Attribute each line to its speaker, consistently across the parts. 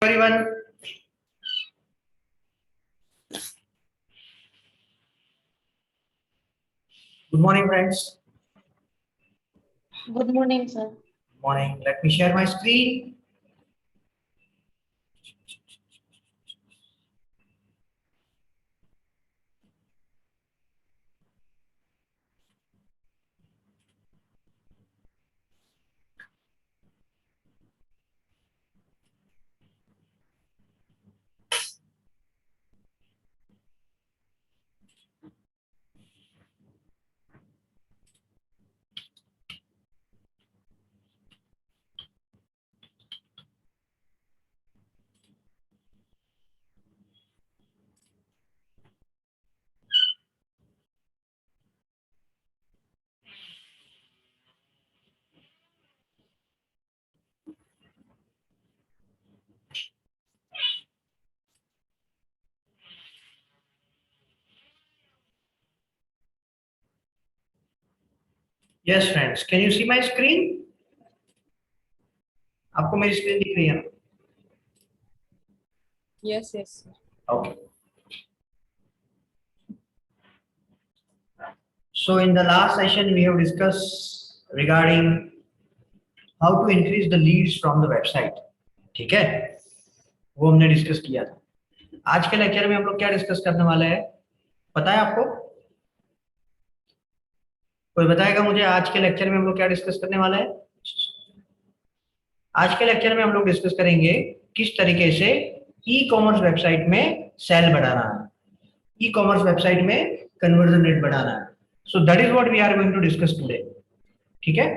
Speaker 1: Everyone, good morning, friends.
Speaker 2: Good morning, sir.
Speaker 1: Morning. Let me share my screen. Yes, friends. Can you see my screen? आपको मेरी screen दिख रही है ना?
Speaker 2: Yes, yes.
Speaker 1: Okay. So in the last session, we have discussed regarding how to increase the leads from the website. ठीक है? वो हमने डिस्कस किया था। आज के लेक्चर में हम लोग क्या डिस्कस करने वाले हैं? पता है आपको? कोई बताएगा मुझे आज के लेक्चर में हम लोग क्या डिस्कस करने वाले हैं? आज के लेक्चर में हम लोग डिस्कस करेंगे किस तरीके से ई कॉमर्स वेबसाइट में सेल बढ़ाना है, ई कॉमर्स वेबसाइट में कन्वर्जन रेट बढ़ाना है। So that is what we are going to discuss today. ठीक है,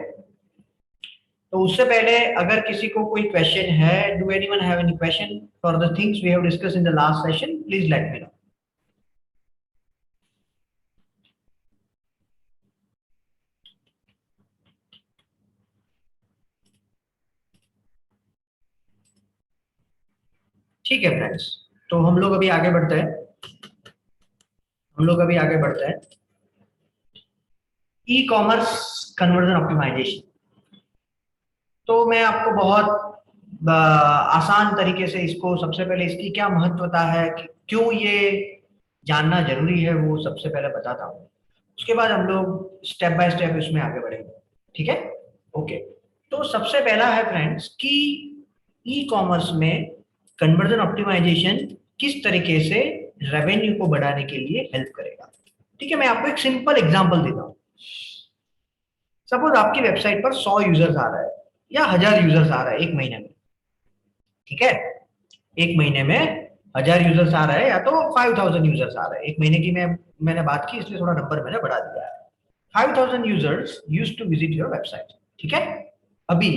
Speaker 1: तो उससे पहले अगर किसी को कोई क्वेश्चन है, do anyone have any question for the things we have discuss in the last session, please let me know. ठीक है फ्रेंड्स, तो हम लोग अभी आगे बढ़ते हैं। E commerce conversion optimisation. तो मैं आपको बहुत आसान तरीके से इसको, सबसे पहले इसकी क्या महत्वता है, कि क्यों ये जानना जरूरी है, वो सबसे पहले बताता हूँ। उसके बाद हम लोग स्टेप बाय स्टेप इसमें आगे बढ़ेंगे। ठीक है, ओके। तो सबसे पहला है फ्रेंड्स कि ई कॉमर्स में कन्वर्जन ऑप्टिमाइजेशन किस तरीके से रेवेन्यू को बढ़ाने के लिए हेल्प करेगा। ठीक है, मैं आपको एक सिंपल एग्जांपल देता हूँ। सपोज आपकी वेबसाइट पर 100 यूजर्स आ रहा है या 1000 यूजर्स आ रहा है एक महीने में। ठीक है, एक महीने में 1000 यूजर्स आ रहा है या तो 5000 यूजर्स आ रहा है। एक महीने की मैंने बात की, इसलिए थोड़ा नंबर मैंने बढ़ा दिया है। 5000 users used to visit your website. ठीक है, अभी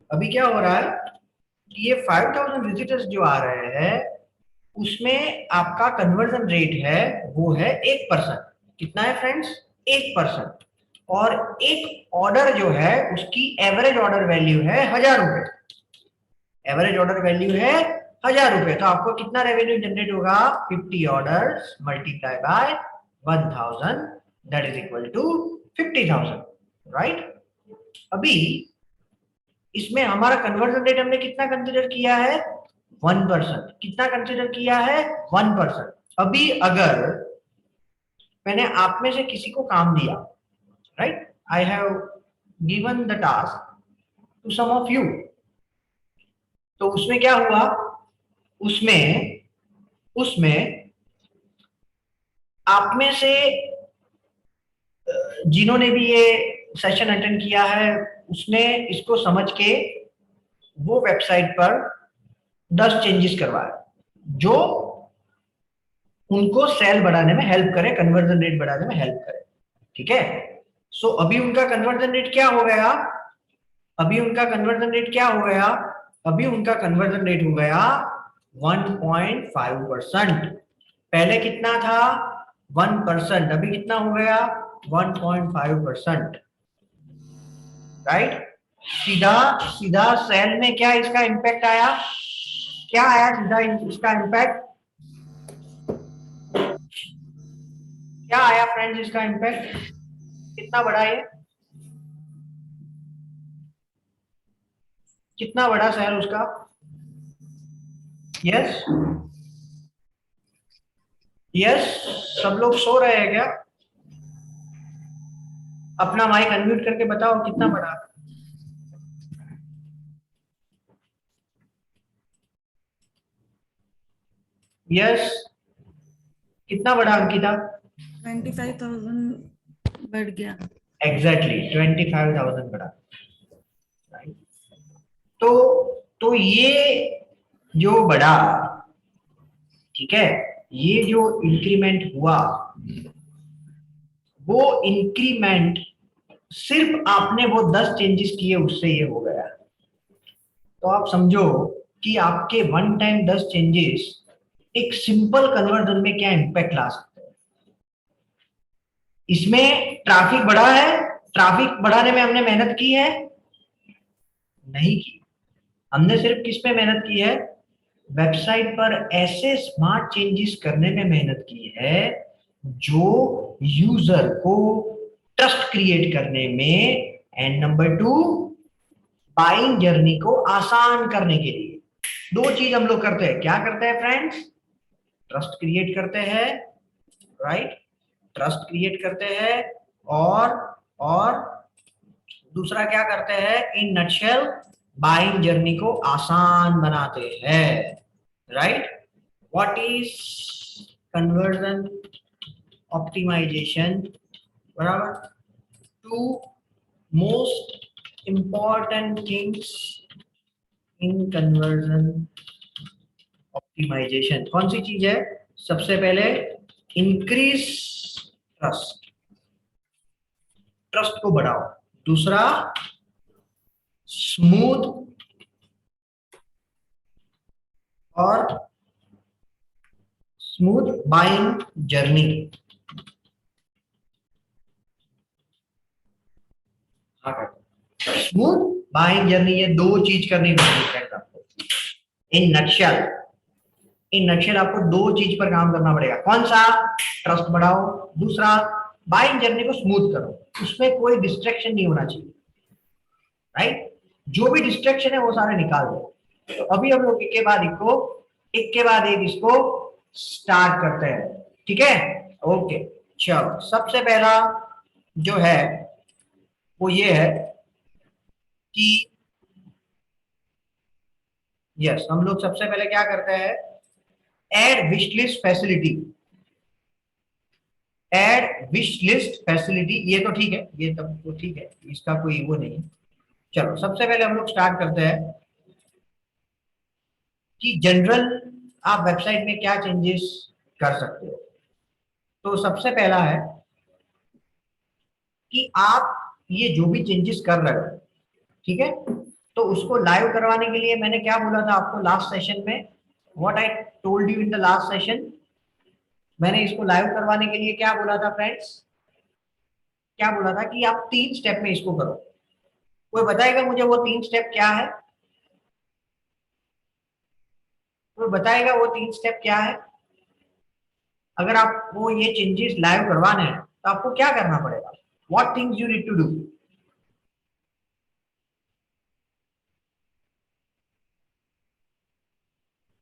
Speaker 1: अभी क्या हो रहा है कि ये 5000 विजिटर्स जो आ रहे हैं उसमें आपका कन्वर्जन रेट है वो है 1%। कितना है फ्रेंड्स? 1%। और एक ऑर्डर जो है उसकी एवरेज ऑर्डर वैल्यू है 1000 रुपए। एवरेज ऑर्डर वैल्यू है 1000 रुपए। तो आपको कितना रेवेन्यू जनरेट होगा? 50 orders multiply by 1000, that is equal to 50,000, right. अभी इसमें हमारा कन्वर्जन रेट हमने कितना कंसीडर किया है? 1%। कितना कंसीडर किया है? 1%। अभी अगर मैंने आप में से किसी को काम दिया, right, I have given the task to some of you, तो उसमें क्या हुआ? उसमें उसमें आप में से जिन्होंने भी ये सेशन अटेंड किया है उसने इसको समझ के वो वेबसाइट पर 10 चेंजेस करवाए जो उनको सेल बढ़ाने में हेल्प करे, कन्वर्जन रेट बढ़ाने में हेल्प करे। ठीक है, सो अभी उनका कन्वर्जन रेट क्या हो गया? अभी उनका कन्वर्जन रेट क्या हो गया? अभी उनका कन्वर्जन रेट हो गया 1.5%। पहले कितना था? 1%। अभी कितना हो गया? 1.5%, राइट। सीधा सीधा सेल में क्या इसका इंपैक्ट आया? क्या आया सीधा इसका इंपैक्ट? क्या आया फ्रेंड्स इसका इंपैक्ट? कितना बड़ा ये? कितना बड़ा सेल उसका? यस यस, सब लोग सो रहे हैं क्या? अपना माइक अनम्यूट करके बताओ कितना बड़ा। यस, कितना बड़ा अंकिता?
Speaker 2: 25,000 बढ़ गया।
Speaker 1: एग्जैक्टली 25,000 बड़ा। राइट। तो ये जो बड़ा, ठीक है, ये जो इंक्रीमेंट हुआ, वो इंक्रीमेंट सिर्फ आपने वो 10 चेंजेस किए उससे ये हो गया। तो आप समझो कि आपके वन टाइम 10 चेंजेस एक सिंपल कन्वर्जन में क्या इंपैक्ट ला सकते हैं। इसमें ट्रैफिक बढ़ा है, ट्रैफिक बढ़ाने में हमने मेहनत की है? नहीं की। हमने सिर्फ किस पे मेहनत की है? वेबसाइट पर ऐसे स्मार्ट चेंजेस करने में मेहनत की है जो यूजर को ट्रस्ट क्रिएट करने में, and number two, buying journey को आसान करने के लिए। दो चीज हम लोग करते हैं। क्या करते हैं फ्रेंड्स? ट्रस्ट क्रिएट करते हैं, राइट, ट्रस्ट क्रिएट करते हैं, और दूसरा क्या करते हैं? इन नटशेल बाइंग जर्नी को आसान बनाते हैं, right. What is conversion optimization? बराबर। Two most important things in conversion optimization कौन सी चीज है? सबसे पहले इंक्रीज ट्रस्ट, ट्रस्ट को बढ़ाओ। दूसरा स्मूथ और smooth buying journey. Smooth buying journey, ये दो चीज करनी पड़ेगी आपको। इन नक्शल, इन नक्शल आपको दो चीज पर काम करना पड़ेगा। कौन सा? ट्रस्ट बढ़ाओ, दूसरा बाइंग जर्नी को स्मूथ करो। उसमें कोई डिस्ट्रैक्शन नहीं होना चाहिए, राइट। जो भी डिस्ट्रैक्शन है वो सारे निकाल दो। तो अभी हम लोग एक के बाद एक इसको स्टार्ट करते हैं, ठीक है? ओके, चलो सबसे पहला जो है वो ये है कि यस, हम लोग सबसे पहले क्या करते हैं? Add wish list facility. Add wish list facility, ये तो ठीक है, ये तब तो ठीक है, इसका कोई वो नहीं। चलो सबसे पहले हम लोग स्टार्ट करते हैं कि जनरल आप वेबसाइट में क्या चेंजेस कर सकते हो। तो सबसे पहला है कि आप ये जो भी चेंजेस कर रहे हो, ठीक है, तो उसको लाइव करवाने के लिए मैंने क्या बोला था आपको लास्ट सेशन में? What I told you in the last session? मैंने इसको लाइव करवाने के लिए क्या बोला था फ्रेंड्स? क्या बोला था कि आप 3 स्टेप में इसको करो। कोई बताएगा मुझे वो 3 स्टेप क्या है? कोई बताएगा वो 3 स्टेप क्या है? अगर आपको ये चेंजेस लाइव करवाने हैं तो आपको क्या करना पड़ेगा? What things you need to do?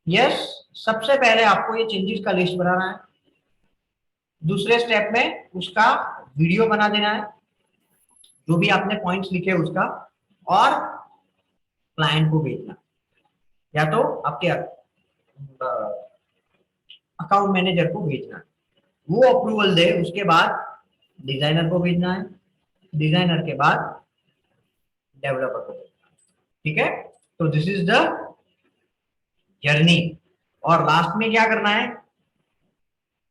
Speaker 1: Yes, सबसे पहले आपको ये चेंजेस का लिस्ट बनाना है। दूसरे स्टेप में उसका वीडियो बना देना है, जो भी आपने पॉइंट्स लिखे उसका, और क्लाइंट को भेजना, या तो आपके अकाउंट मैनेजर को भेजना है, वो अप्रूवल दे। उसके बाद डिजाइनर को भेजना है, डिजाइनर के बाद डेवलपर को भेजना है, ठीक है। तो दिस इज द जर्नी। और लास्ट में क्या करना है?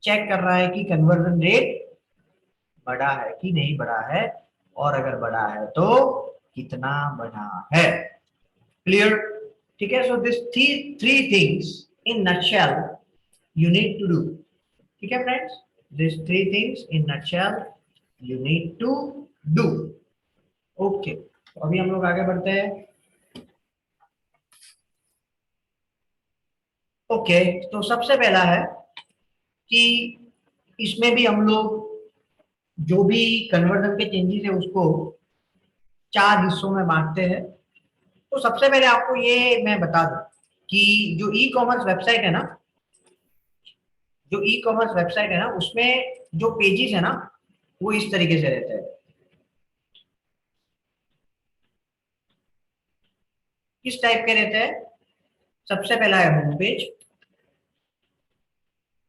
Speaker 1: चेक कर रहा है कि कन्वर्जन रेट बढ़ा है कि नहीं बढ़ा है, और अगर बढ़ा है तो कितना बढ़ा है। क्लियर? ठीक है। So this three things in nutshell you need to do. ठीक है friends, this three things in nutshell you need to do. Okay, अभी हम लोग आगे बढ़ते हैं। ओके, तो सबसे पहला है कि इसमें भी हम लोग जो भी कन्वर्जन के चेंजेस है उसको 4 हिस्सों में बांटते हैं। तो सबसे पहले आपको ये मैं बता दूं कि जो ई कॉमर्स वेबसाइट है ना, जो ई कॉमर्स वेबसाइट है ना, उसमें जो पेजेस है ना वो इस तरीके से रहते हैं। किस टाइप के रहते हैं? सबसे पहला है होम पेज,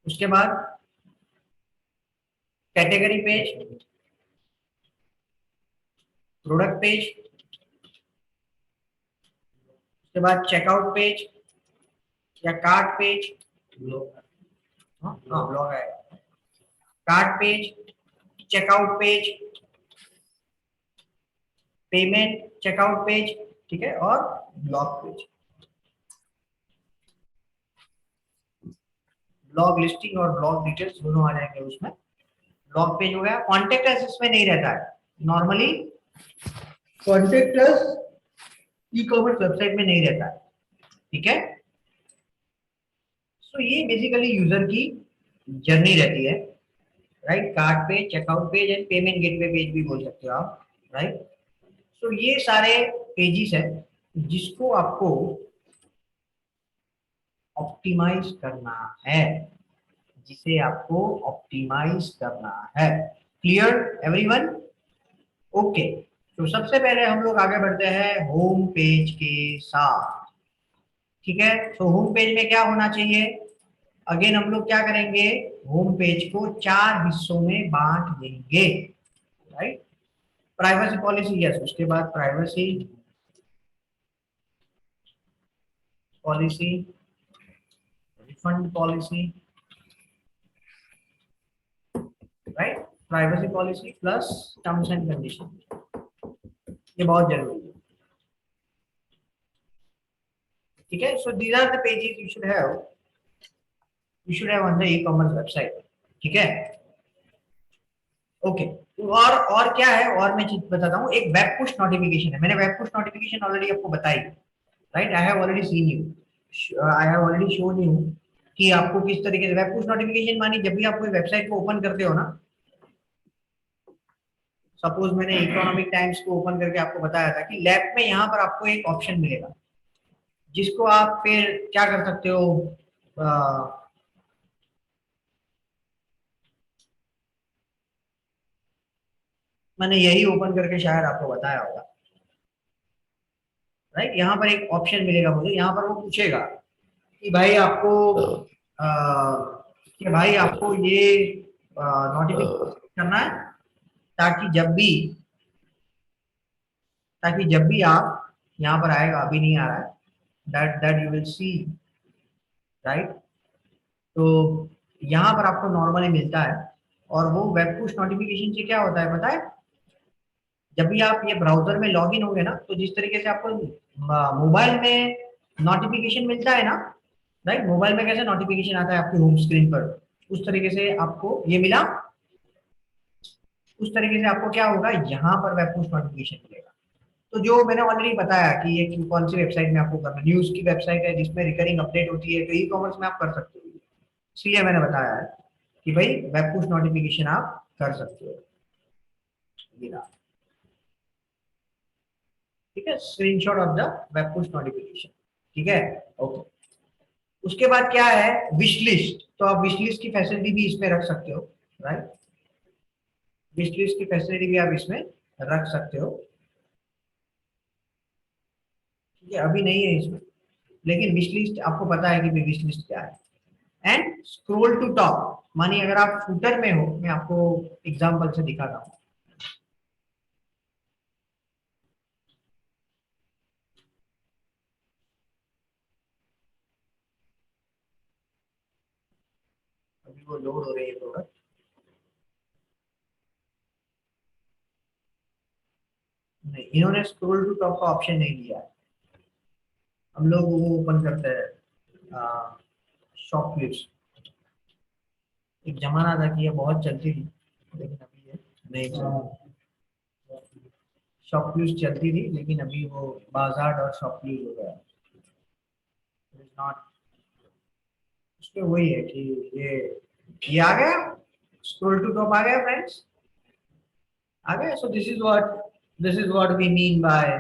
Speaker 1: उसके बाद कैटेगरी पेज, प्रोडक्ट पेज, उसके बाद चेकआउट पेज या कार्ट पेज। हाँ ब्लॉग है। Cart page, checkout page, payment checkout page, ठीक है, और ब्लॉग पेज। ब्लॉग लिस्टिंग और ब्लॉग डिटेल्स दोनों आ जाएंगे उसमें। ब्लॉग पेज हो गया। कॉन्टेक्ट अस इसमें नहीं रहता है नॉर्मली, कॉन्टेक्ट अस ई कॉमर्स वेबसाइट में नहीं रहता है, ठीक है। सो ये बेसिकली यूजर की जर्नी रहती है, right. Cart page, checkout page and payment gateway page भी बोल सकते हो आप, राइट। सो ये सारे पेजेस है जिसको आपको ऑप्टिमाइज करना है, जिसे आपको ऑप्टिमाइज करना है। Clear everyone? ओके। तो सबसे पहले हम लोग आगे बढ़ते हैं होम पेज के साथ, ठीक है। तो होम पेज में क्या होना चाहिए? अगेन हम लोग क्या करेंगे, होम पेज को 4 हिस्सों में बांट देंगे, राइट। प्राइवेसी पॉलिसी, यस, उसके बाद privacy policy, refund policy, right. Privacy policy plus terms and condition, ये बहुत जरूरी है, ठीक है। So these are the pages you should have on the e commerce website, ठीक है। ओके। और क्या है, और मैं चीज बताता हूँ। एक वेब पुश नोटिफिकेशन है, मैंने वेब पुश नोटिफिकेशन ऑलरेडी आपको बताई, right. I have already seen you, I have already shown you कि आपको किस तरीके से वेब पुश नोटिफिकेशन, मानी जब भी आप कोई वेबसाइट को ओपन करते हो ना, सपोज मैंने इकोनॉमिक टाइम्स को ओपन करके आपको बताया था कि लेफ्ट में यहाँ पर आपको एक ऑप्शन मिलेगा जिसको आप फिर क्या कर सकते हो, मैंने यही ओपन करके शायद आपको बताया होगा, राइट। यहाँ पर एक ऑप्शन मिलेगा मुझे, यहाँ पर वो पूछेगा कि भाई आपको आ, कि भाई आपको ये नोटिफिकेशन करना है, ताकि जब भी ताकि जब भी आप यहाँ पर आएगा, अभी नहीं आ रहा है, that that you will see, right. तो यहाँ पर आपको नॉर्मली मिलता है। और वो वेब पुश नोटिफिकेशन से क्या होता है पता है? जब भी आप ये ब्राउजर में लॉग इन होंगे ना, तो जिस तरीके से आपको मोबाइल में नोटिफिकेशन मिलता है ना, राइट, मोबाइल में कैसे नोटिफिकेशन आता है आपकी होम स्क्रीन पर, उस तरीके से आपको ये मिला, उस तरीके से आपको क्या होगा, यहाँ पर वेब पुश नोटिफिकेशन मिलेगा। तो जो मैंने ऑलरेडी बताया कि ये कौन सी वेबसाइट में आपको करना, न्यूज की वेबसाइट है जिसमें रिकरिंग अपडेट होती है, तो ई कॉमर्स में आप कर सकते हो, इसलिए मैंने बताया है कि भाई वेब पुश नोटिफिकेशन आप कर सकते हो, ठीक है। Screenshot of the web push notification, ठीक है। ओके। उसके बाद क्या है, विश लिस्ट। तो आप विश लिस्ट की फैसिलिटी भी इसमें रख सकते हो, राइट। विश लिस्ट की फैसिलिटी भी आप इसमें रख सकते हो, ठीक है। अभी नहीं है इसमें, लेकिन विश लिस्ट आपको पता है कि विश लिस्ट क्या है। एंड स्क्रॉल टू टॉप, मानिए अगर आप फुटर में हो, मैं आपको एग्जांपल से दिखाता हूँ। अभी वो लोड हो रही है प्रोडक्ट, नहीं इन्होंने स्क्रॉल टू टॉप का ऑप्शन नहीं दिया है। हम लोग वो ओपन करते हैं शॉप क्लिप्स। एक जमाना था कि ये बहुत चलती थी, लेकिन अभी ये नहीं चलती। शॉप क्लिप्स चलती थी, लेकिन अभी वो बाजार और शॉप क्लिप्स हो गया, इज नॉट। उसमें वही है कि ये आ गया, स्क्रॉल टू टॉप आ गया फ्रेंड्स, आ गया। So this is what we mean by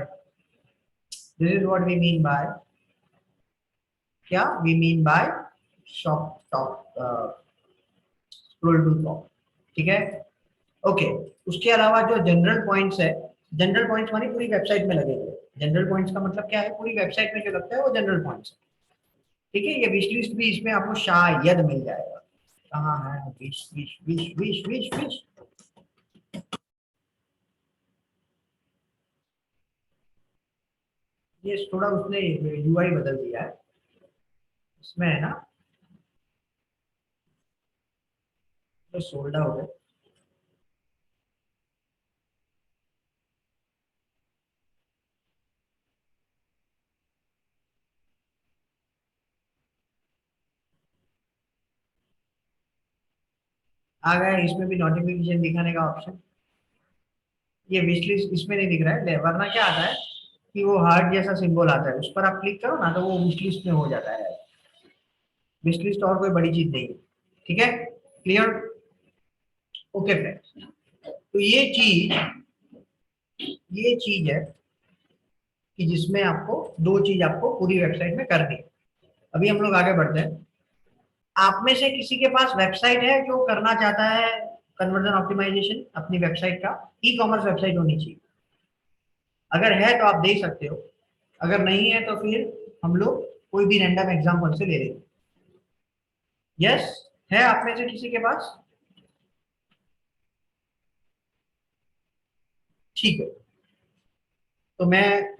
Speaker 1: क्या we mean by shop top scroll to top, ठीक है। ओके, उसके अलावा जो जनरल पॉइंट्स है, जनरल पॉइंट्स मानी पूरी वेबसाइट में लगे हुए। जनरल पॉइंट्स का मतलब क्या है, पूरी वेबसाइट में जो लगता है वो जनरल पॉइंट्स है, ठीक है। ये विश लिस्ट भी इसमें आपको शायद मिल जाएगा। कहाँ है wish wish wish wish wish wish, ये थोड़ा उसने यूआई बदल दिया है इसमें, है ना, तो सोल्ड आउट है। आ गया है इसमें भी नोटिफिकेशन दिखाने का ऑप्शन। ये विश लिस्ट इसमें नहीं दिख रहा है, वरना क्या आता है कि वो हार्ट जैसा सिंबल आता है, उस पर आप क्लिक करो ना तो वो विश लिस्ट में हो जाता है। विश लिस्ट और कोई बड़ी चीज नहीं है, ठीक है, क्लियर। ओके फ्रेंड्स, तो ये चीज है कि जिसमें आपको दो चीज आपको पूरी वेबसाइट में करनी है। अभी हम लोग आगे बढ़ते हैं। आप में से किसी के पास वेबसाइट है जो करना चाहता है कन्वर्जन ऑप्टिमाइजेशन अपनी वेबसाइट का? ई कॉमर्स वेबसाइट होनी चाहिए। अगर है तो आप दे सकते हो, अगर नहीं है तो फिर हम लोग कोई भी रैंडम एग्जांपल से ले लेंगे। यस, है आप में से किसी के पास? ठीक है, तो मैं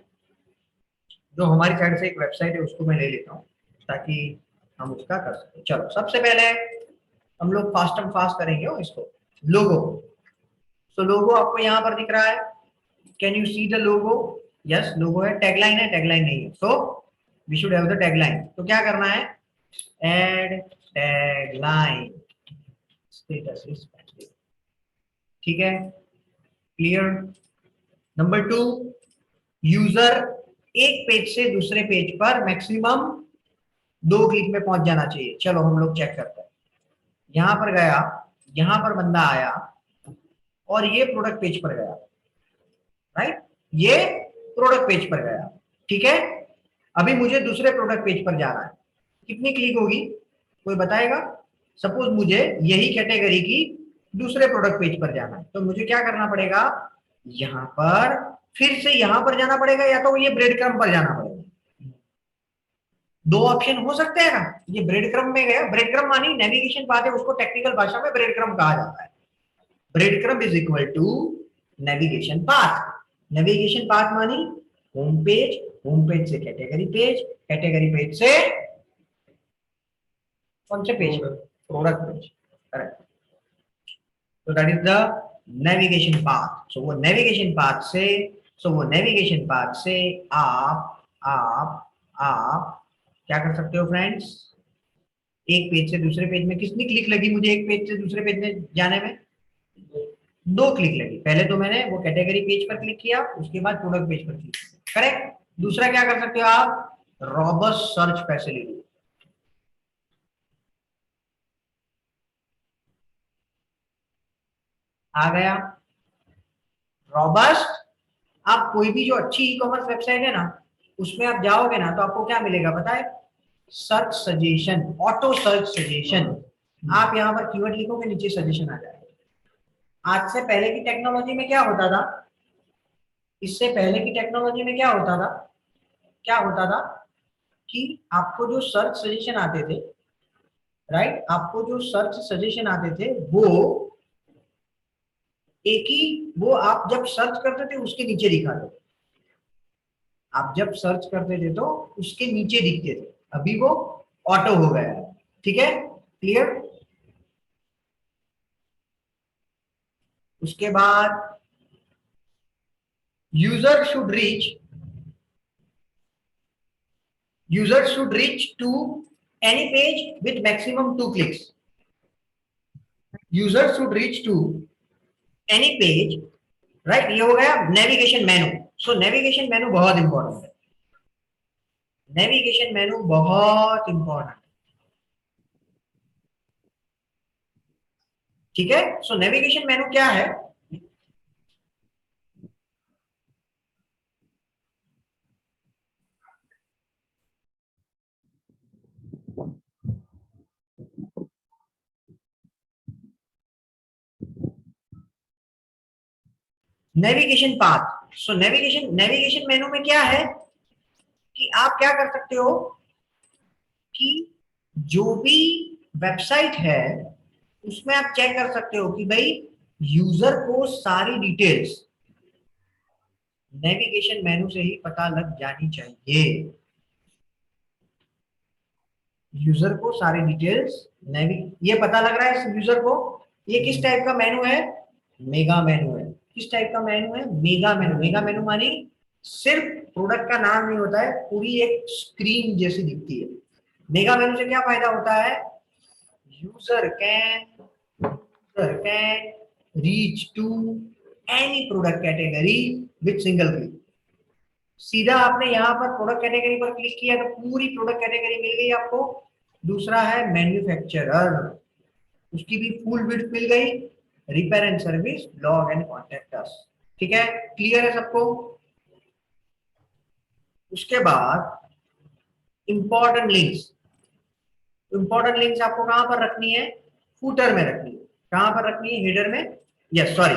Speaker 1: जो हमारी साइड से एक वेबसाइट है उसको मैं ले लेता हूँ ताकि हम उसका कर सकें। चलो, सबसे पहले हम लोग फास्ट एंड फास्ट करेंगे इसको, लोगो। सो लोगो आपको यहाँ पर दिख रहा है, can you see the logo? Yes, logo है। टैगलाइन है? टैगलाइन नहीं है, so we should have the tagline. तो क्या करना है, add tagline status is pending, ठीक है, क्लियर। नंबर टू, यूजर एक पेज से दूसरे पेज पर मैक्सिमम 2 क्लिक में पहुंच जाना चाहिए। चलो हम लोग चेक करते हैं। यहां पर गया, यहां पर बंदा आया और ये प्रोडक्ट पेज पर गया, राइट, ये प्रोडक्ट पेज पर गया, ठीक है। अभी मुझे दूसरे प्रोडक्ट पेज पर जाना है, कितनी क्लिक होगी कोई बताएगा? सपोज मुझे यही कैटेगरी की दूसरे प्रोडक्ट पेज पर जाना है, तो मुझे क्या करना पड़ेगा, यहां पर फिर से यहां पर जाना पड़ेगा या तो ये ब्रेड क्रम पर जाना पड़ेगा। दो ऑप्शन हो सकते हैं ना, ये ब्रेड क्रम में गया, ब्रेड क्रम मानी नेविगेशन पाथ है, उसको टेक्निकल भाषा में ब्रेड क्रम कहा जाता है। Breadcrumb is equal to navigation path. Navigation path मानी होम पेज, होम पेज से कैटेगरी पेज, कैटेगरी पेज से कौन से पेज? Product page, correct. तो that is the navigation path. सो वो नेविगेशन पाथ से आप क्या कर सकते हो फ्रेंड्स, एक पेज से दूसरे पेज में कितनी क्लिक लगी मुझे एक पेज से दूसरे पेज में जाने में? 2 क्लिक लगी। पहले तो मैंने वो कैटेगरी पेज पर क्लिक किया, उसके बाद प्रोडक्ट पेज पर क्लिक किया, करेक्ट। दूसरा क्या कर सकते हो आप, रॉबस्ट सर्च फैसिलिटी। आ गया रॉबस्ट। आप कोई भी जो अच्छी ई कॉमर्स वेबसाइट है ना, उसमें आप जाओगे ना तो आपको क्या मिलेगा पता है, search suggestion, auto search suggestion. आप यहाँ पर कीवर्ड लिखोगे, नीचे सजेशन आ जाएगा। आज से पहले की टेक्नोलॉजी में क्या होता था, इससे पहले की टेक्नोलॉजी में क्या होता था, क्या होता था कि आपको जो सर्च सजेशन आते थे, राइट, आपको जो सर्च सजेशन आते थे वो एक ही, वो आप जब सर्च करते थे उसके नीचे दिखाते थे। आप जब सर्च करते थे तो उसके नीचे दिखते थे, अभी वो ऑटो हो गया है, ठीक है, क्लियर। उसके बाद user should reach user should reach to any page with maximum 2 clicks. User should reach to any page, right, ये हो गया नेविगेशन मेनू। सो नेविगेशन मेनू बहुत इंपॉर्टेंट है, नेविगेशन मेनू बहुत इंपॉर्टेंट, ठीक है। सो नेविगेशन मेनू क्या है, नेविगेशन पाथ। सो नेविगेशन मेनू में क्या है कि आप क्या कर सकते हो कि जो भी वेबसाइट है उसमें आप चेक कर सकते हो कि भाई यूजर को सारी डिटेल्स नेविगेशन मेनू से ही पता लग जानी चाहिए। यूजर को सारी डिटेल्स ये पता लग रहा है यूजर को ये किस टाइप का मेनू है, मेगा मेनू है। किस टाइप का मेनू है, मेगा मेनू। मेगा मेनू मानी सिर्फ प्रोडक्ट का नाम नहीं होता है, पूरी एक स्क्रीन जैसी दिखती है। मेगा मेनू से क्या फायदा होता है, user can reach to any product category with single click. सीधा आपने यहाँ पर प्रोडक्ट कैटेगरी पर क्लिक किया तो पूरी प्रोडक्ट कैटेगरी मिल गई आपको। दूसरा है मैन्युफैक्चरर, उसकी भी फुल विड्थ मिल गई। Repair and service, log and contact us. ठीक है, क्लियर है सबको। उसके बाद इंपॉर्टेंट लिंक्स। इंपॉर्टेंट लिंक्स आपको कहां पर रखनी है, फूटर में रखनी है। कहां पर रखनी है, हेडर में। यस सॉरी,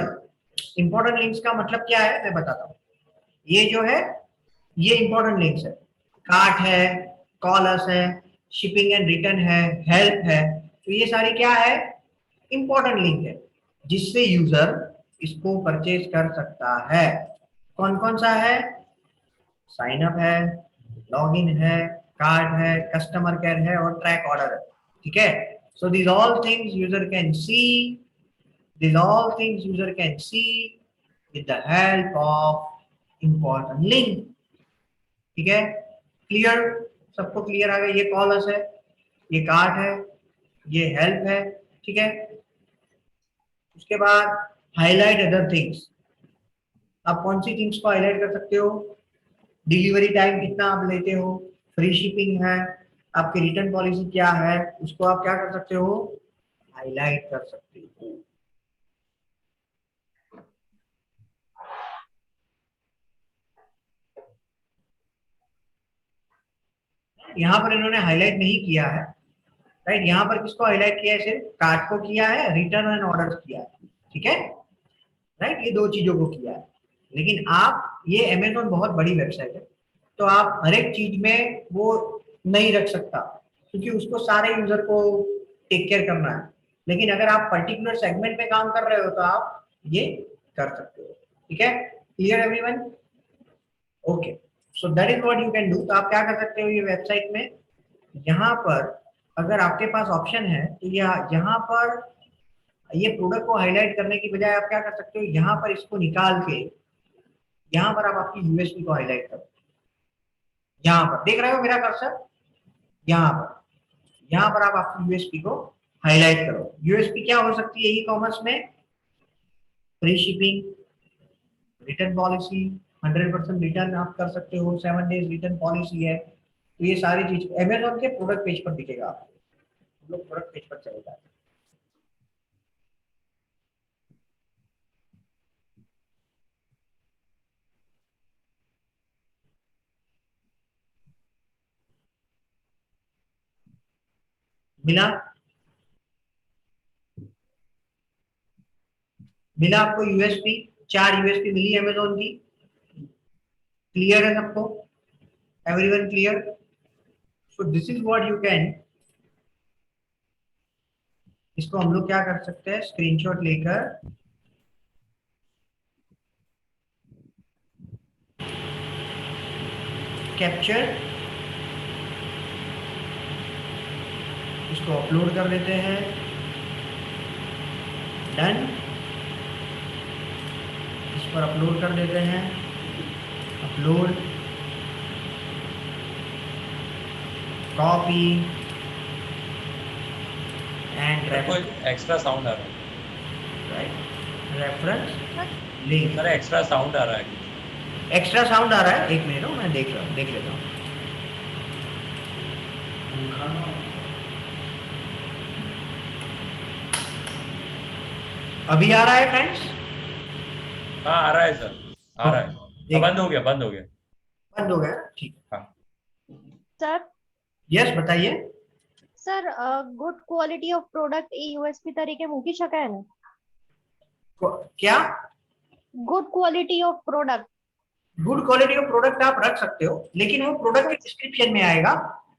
Speaker 1: इंपॉर्टेंट लिंक्स का मतलब क्या है मैं बताता हूँ। ये जो है ये इंपॉर्टेंट लिंक्स है, कार्ट है, कॉलर्स है, शिपिंग एंड रिटर्न है, हेल्प है। तो ये सारी क्या है, इंपॉर्टेंट लिंक है जिससे यूजर इसको परचेज कर सकता है। कौन कौन सा है, साइन अप है, लॉगिन है, कार्ड है, कस्टमर केयर है और ट्रैक ऑर्डर है। ठीक है, so these all things user can see, these all things user can see with the help of important link। ठीक है, क्लियर, सबको क्लियर आ गया। ये कॉलर्स है, ये कार्ट है, ये हेल्प है। ठीक है, उसके बाद हाईलाइट अदर थिंग्स। आप कौन सी थिंग्स को हाईलाइट कर सकते हो, डिलीवरी टाइम कितना आप लेते हो, फ्री शिपिंग है, आपकी रिटर्न पॉलिसी क्या है, उसको आप क्या कर सकते हो, हाईलाइट कर सकते हो। यहाँ पर इन्होंने हाईलाइट नहीं किया है, राइट। यहाँ पर किसको हाईलाइट किया है, सिर्फ कार्ड को किया है, रिटर्न एंड ऑर्डर किया है। ठीक है, राइट, ये दो चीजों को किया है। लेकिन आप, ये अमेजोन बहुत बड़ी वेबसाइट है तो आप हर एक चीज में वो नहीं रख सकता क्योंकि उसको सारे यूजर को टेक केयर करना है। लेकिन अगर आप पर्टिकुलर सेगमेंट में काम कर रहे हो तो आप ये कर सकते हो। ठीक है, clear everyone, okay. So that is what you can do. तो आप क्या कर सकते हो, ये वेबसाइट में यहाँ पर अगर आपके पास ऑप्शन है तो यहाँ पर ये प्रोडक्ट को हाईलाइट करने की बजाय आप क्या कर सकते हो, यहाँ पर इसको निकाल के यहाँ पर आप आपकी यूएसपी को हाईलाइट करो। यहाँ पर देख रहे हो मेरा कर्सर, यहाँ पर आप आपकी यूएसपी को हाईलाइट करो। यूएसपी क्या हो सकती है ई कॉमर्स में, free shipping, return policy, 100% return आप कर सकते हो, 7 days रिटर्न पॉलिसी है। तो ये सारी चीज अमेजोन के प्रोडक्ट पेज पर दिखेगा आपको, हम लोग प्रोडक्ट पेज पर चले जाते हैं। मिला, मिला आपको यूएसपी, 4 यूएसपी मिली अमेजोन की। क्लियर है सबको, everyone clear. So this is what you can, इसको हम लोग क्या कर सकते हैं, स्क्रीनशॉट लेकर कैप्चर, इसको अपलोड कर देते हैं। डन, इस पर अपलोड कर देते हैं। Upload, copy and
Speaker 2: extra sound आ रहा है,
Speaker 1: right, reference link.
Speaker 2: Sir extra sound आ रहा है।
Speaker 1: एक्स्ट्रा साउंड आ रहा है, एक मिनट मैं देख रहा हूँ, देख लेता हूँ। अभी आ रहा है फ्रेंड्स?
Speaker 2: हाँ आ रहा है सर, आ रहा है। बंद हो गया, बंद हो गया,
Speaker 1: बंद हो गया, ठीक है।
Speaker 2: हाँ
Speaker 3: सर,
Speaker 1: यस बताइए।
Speaker 3: Sir good quality of product A USP તરીકે મૂકી શકાય ને?
Speaker 1: क्या?
Speaker 3: good quality of product.
Speaker 1: Good quality of product आप रख सकते हो, लेकिन वो प्रोडक्ट के डिस्क्रिप्शन में आएगा,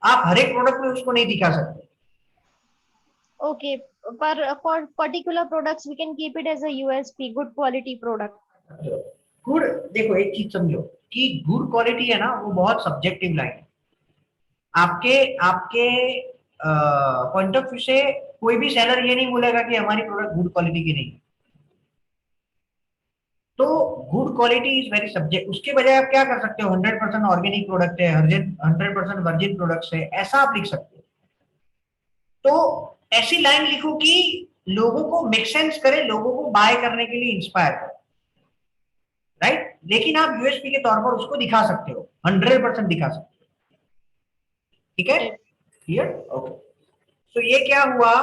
Speaker 1: आप हर एक प्रोडक्ट में उसको नहीं दिखा सकते।
Speaker 3: Okay, but for particular products we can keep it as a USP, good quality product.
Speaker 1: Good, देखो एक चीज समझो कि गुड क्वालिटी है ना, वो बहुत सब्जेक्टिव लाइन है। आपके आपके पॉइंट ऑफ व्यू से कोई भी सेलर ये नहीं बोलेगा कि हमारी प्रोडक्ट गुड क्वालिटी की नहीं। तो good quality is very subject. उसके बजाय आप क्या कर सकते हो, 100% ऑर्गेनिक प्रोडक्ट है, 100% वर्जिन प्रोडक्ट्स है, ऐसा आप लिख सकते हो। तो ऐसी लाइन लिखो कि लोगों को मेक सेंस करे, लोगों को बाय करने के लिए इंस्पायर करे, राइट। लेकिन आप यूएसपी के तौर पर उसको दिखा सकते हो, 100% दिखा सकते हो, ठीक है, क्लियर, ओके। तो ये क्या हुआ,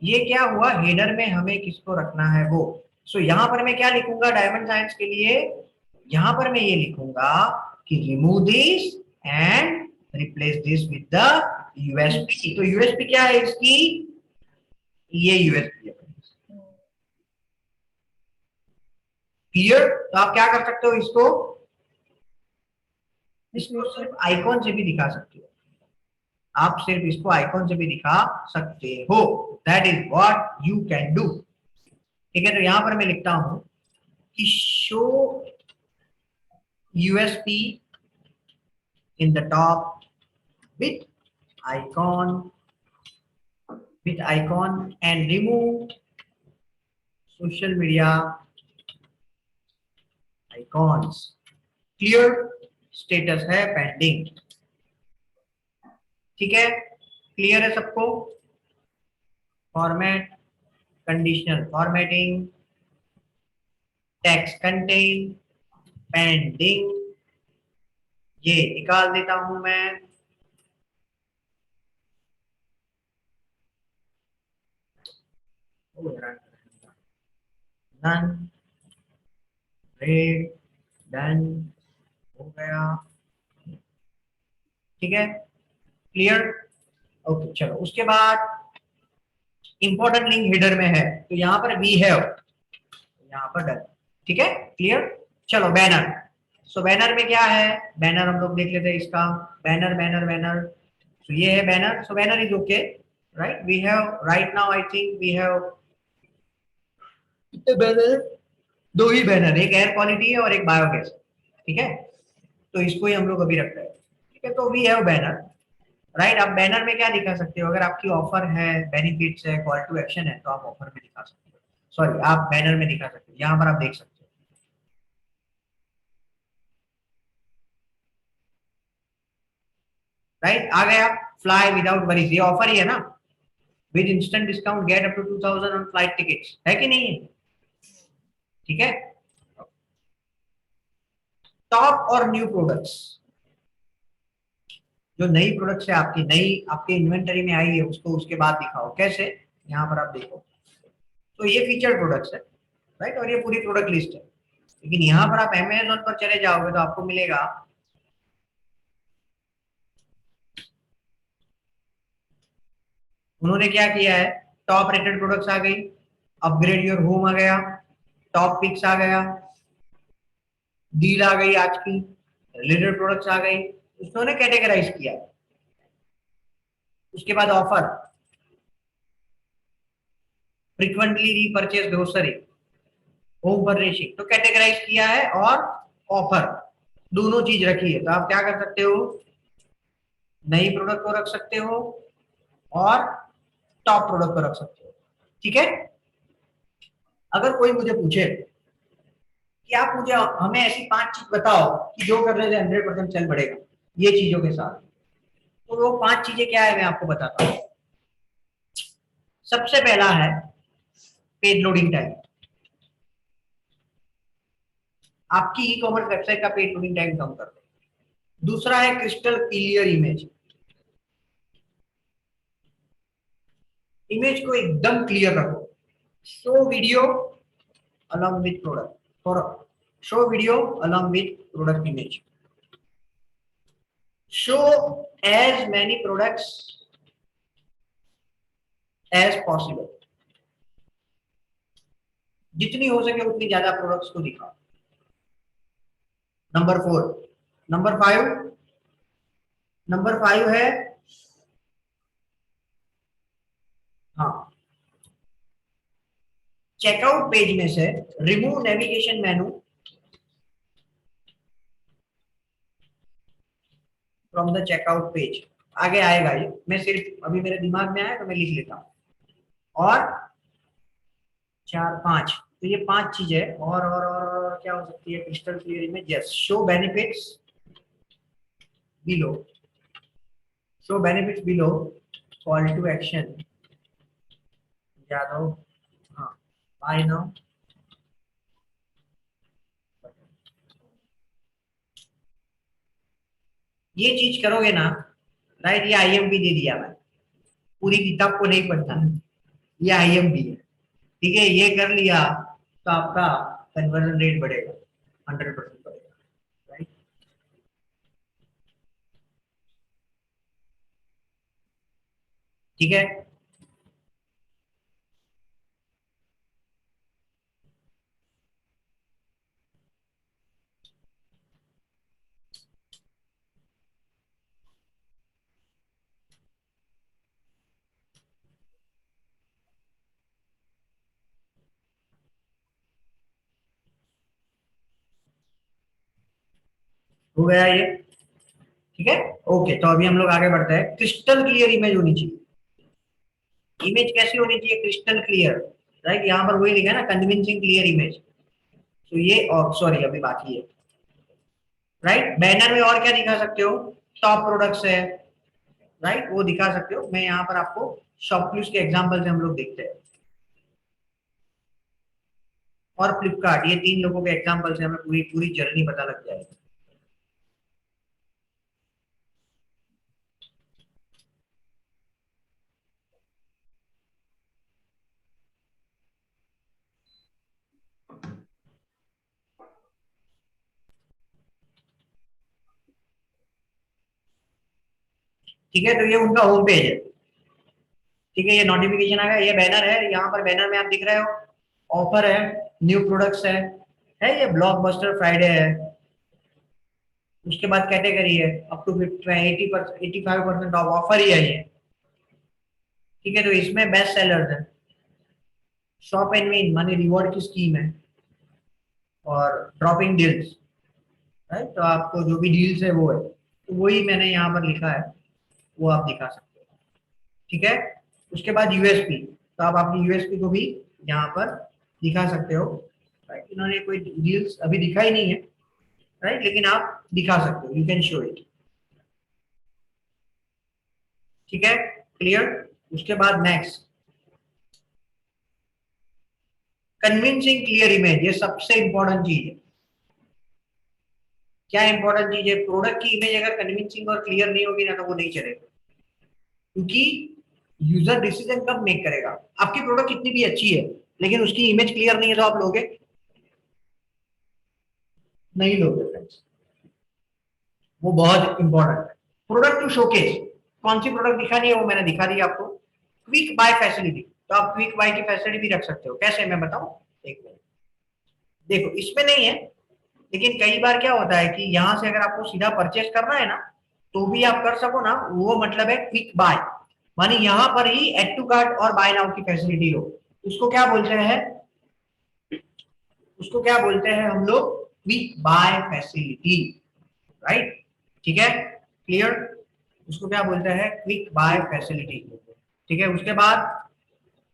Speaker 1: ये क्या हुआ, हेडर में हमें किसको रखना है वो। सो यहां पर मैं क्या लिखूंगा डायमंड साइंस के लिए, यहां पर मैं ये लिखूंगा कि remove this and replace this with the USP. तो यूएसपी क्या है इसकी, ये यूएसपी है, क्लियर। तो आप क्या कर सकते हो, इसको सिर्फ आइकॉन से भी दिखा सकते हो, आप सिर्फ इसको आइकॉन से भी दिखा सकते हो, that is what you can do, ठीक है। तो यहां पर मैं लिखता हूं कि show USP in the top width icon and remove social media icons, clear, status है पेंडिंग, ठीक है, क्लियर है सबको। Format, conditional formatting, text contain, pending, ये निकाल देता हूं मैं। नन, रेड, डन, हो गया, ठीक है, क्लियर, ओके। चलो उसके बाद इंपॉर्टेंट लिंक हेडर में है, तो यहां पर वी हैव, यहां पर डन, ठीक है, क्लियर। चलो बैनर, सो बैनर में क्या है, बैनर हम लोग देख लेते हैं इसका, बैनर बैनर बैनर, तो ये है banner. So banner is okay, right. We have right now I think we have कितने बैनर, दो ही बैनर, एक एयर क्वालिटी है और एक बायोगैस, ठीक है। तो इसको ही हम लोग अभी रखते हैं, ठीक है। तो वी हैव बैनर, राइट। आप बैनर में क्या दिखा सकते हो, अगर आपकी ऑफर है, बेनिफिट्स है, कॉल टू एक्शन है, तो आप ऑफर में दिखा सकते हो, सॉरी आप बैनर में दिखा सकते हो, यहां पर आप देख सकते हो, राइट। आ गया, फ्लाई विदाउट वरीज, ये ऑफर ही है ना, with instant discount get up to 2000 on flight tickets, है कि नहीं है, ठीक है। टॉप और न्यू प्रोडक्ट्स, जो नई प्रोडक्ट्स है आपकी, नई आपके इन्वेंटरी में आई है, उसको उसके बाद दिखाओ, कैसे, यहाँ पर आप देखो। तो ये फीचर प्रोडक्ट्स है, राइट, और ये पूरी प्रोडक्ट लिस्ट है। लेकिन यहाँ पर आप अमेज़न पर चले जाओगे तो आपको मिलेगा उन्होंने क्या किया है, टॉप रेटेड प्रोडक्ट्स आ गई, अपग्रेड योर होम आ गया, टॉप पिक्स आ गया, डील आ गई आज की, रिलेटेड प्रोडक्ट्स आ गई, उन्होंने कैटेगराइज किया। उसके बाद offer, frequently repurchase grocery, home furnishing, तो कैटेगराइज किया है, और ऑफर, दोनों चीज रखी है। तो आप क्या कर सकते हो, नई प्रोडक्ट को रख सकते हो और टॉप प्रोडक्ट को रख सकते हो, ठीक है। अगर कोई मुझे पूछे कि आप मुझे हमें ऐसी 5 चीज बताओ कि जो करने से 100% सेल बढ़ेगा ये चीजों के साथ, तो वो 5 चीजें क्या है मैं आपको बताता हूँ। सबसे पहला है पेज लोडिंग टाइम, आपकी ई कॉमर्स वेबसाइट का पेज लोडिंग टाइम कम कर दो। दूसरा है क्रिस्टल क्लियर इमेज, इमेज को एकदम क्लियर रखो। Show video along with product, for show video along with product image, show as many products as possible, जितनी हो सके उतनी ज्यादा प्रोडक्ट्स को दिखाओ, नंबर 4, नंबर 5 है, हाँ, चेकआउट पेज में से remove navigation menu from the checkout page. आगे आएगा ये, मैं सिर्फ अभी मेरे दिमाग में आया तो मैं लिख लेता हूँ। और 4 5, तो ये 5 चीजें और क्या हो सकती है? Crystal clear image, yes, show benefits below, show benefits below, call to action, Yadav, हाँ, बाय नाउ, ये चीज करोगे ना, राइट? ये आईएमपी दे दिया मैं, पूरी किताब को नहीं पढ़ना, ये आईएमपी है, ठीक है? ये कर लिया तो आपका कन्वर्जन रेट बढ़ेगा, 100% बढ़ेगा, राइट? ठीक है, हो गया ये, ठीक है? ओके, तो अभी हम लोग आगे बढ़ते हैं। क्रिस्टल क्लियर इमेज होनी चाहिए। इमेज कैसी होनी चाहिए? Crystal clear, right? यहाँ पर वही लिखा है ना, कन्विंसिंग क्लियर इमेज। तो ये, सॉरी अभी बाकी है, राइट? बैनर में और क्या दिखा सकते हो? टॉप प्रोडक्ट्स है, राइट, वो दिखा सकते हो। मैं यहाँ पर आपको शॉपक्लूज के एग्जांपल से हम लोग देखते हैं, और फ्लिपकार्ट, ये 3 लोगों के एग्जांपल से हमें पूरी पूरी जर्नी पता लग जाएगी। ठीक है, तो ये उनका होम पेज है, ठीक है? ये नोटिफिकेशन आ गया, ये बैनर है, यहाँ पर बैनर में आप दिख रहे हो, ऑफर है, न्यू प्रोडक्ट्स है ये ब्लॉकबस्टर फ्राइडे है, उसके बाद कैटेगरी है, अप टू 80% 85% ऑफ ऑफर ही है ये, ठीक है? तो इसमें बेस्ट सेलर्स है, शॉप एंड विन मानी रिवॉर्ड की स्कीम है, और ड्रॉपिंग डील्स, राइट? तो आपको जो भी डील्स है वो है, तो वही मैंने यहाँ पर लिखा है, वो आप दिखा सकते हो, ठीक है? उसके बाद यूएसपी, तो आप अपनी यूएसपी को भी यहाँ पर दिखा सकते हो, राइट? इन्होंने कोई डील्स अभी दिखा ही नहीं है, राइट, लेकिन आप दिखा सकते हो, यू कैन शो इट, ठीक है? क्लियर? उसके बाद नेक्स्ट, कन्विंसिंग क्लियर इमेज, ये सबसे इंपॉर्टेंट चीज है। क्या इंपॉर्टेंट चीज है? प्रोडक्ट की इमेज अगर कन्विंसिंग और क्लियर नहीं होगी ना, तो वो नहीं चलेगा, क्योंकि यूजर डिसीजन कब मेक करेगा? आपकी प्रोडक्ट कितनी भी अच्छी है, लेकिन उसकी इमेज क्लियर नहीं है, तो आप लोगे नहीं, लोगे फ्रेंड्स, वो बहुत इंपॉर्टेंट है। प्रोडक्ट टू शोकेस, कौन सी प्रोडक्ट दिखानी है वो मैंने दिखा दी आपको। क्विक बाय फैसिलिटी, तो आप क्विक बाय की फैसिलिटी भी रख सकते हो, कैसे मैं बताऊं? एक मिनट, देखो इसमें नहीं है, लेकिन कई बार क्या होता है कि यहाँ से अगर आपको सीधा परचेस करना है ना, तो भी आप कर सको ना, वो मतलब है क्विक बाय, मानी यहाँ पर ही एड टू कार्ट और बाय नाउ की फैसिलिटी लो। उसको क्या बोलते हैं? उसको क्या बोलते हैं हम लोग? Quick buy facility, right? ठीक है, क्लियर? उसको क्या बोलते हैं? क्विक बाय फैसिलिटी, ठीक है? उसके बाद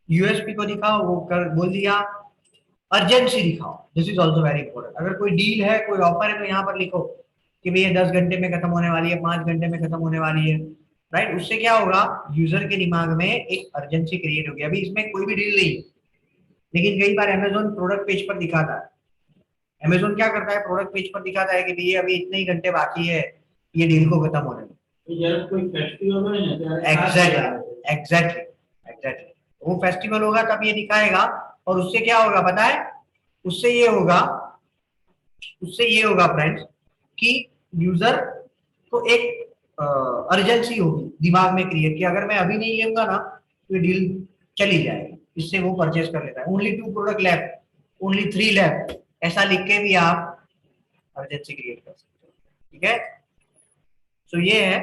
Speaker 1: यूएसपी को दिखाओ, वो कर बोल दिया। अर्जेंसी दिखाओ, this is also very important. अगर कोई डील है, कोई ऑफर है, तो यहाँ पर लिखो कि भैया 10 घंटे में खत्म होने वाली है, 5 घंटे में खत्म होने वाली है, राइट? उससे क्या होगा? यूजर के दिमाग में एक अर्जेंसी क्रिएट होगी। अभी इसमें कोई भी डील नहीं है, लेकिन कई बार अमेजोन प्रोडक्ट पेज पर दिखाता है। अमेजोन क्या करता है? प्रोडक्ट पेज पर दिखाता है कि भैया अभी इतने ही घंटे बाकी है ये डील को खत्म होने में।
Speaker 4: कोई फेस्टिवल है,
Speaker 1: एग्जैक्टली, एग्जैक्टली, एग्जैक्टली, वो फेस्टिवल होगा तब ये दिखाएगा। और उससे क्या होगा पता है? उससे ये होगा, उससे ये होगा फ्रेंड्स, कि यूजर को एक अर्जेंसी होगी दिमाग में क्रिएट, कि अगर मैं अभी नहीं लूंगा ना, तो ये डील चली जाएगी, इससे वो परचेस कर लेता है। Only 2 product left, only 3 left, ऐसा लिख के भी आप अर्जेंसी क्रिएट कर सकते हो, ठीक है। सो ये है।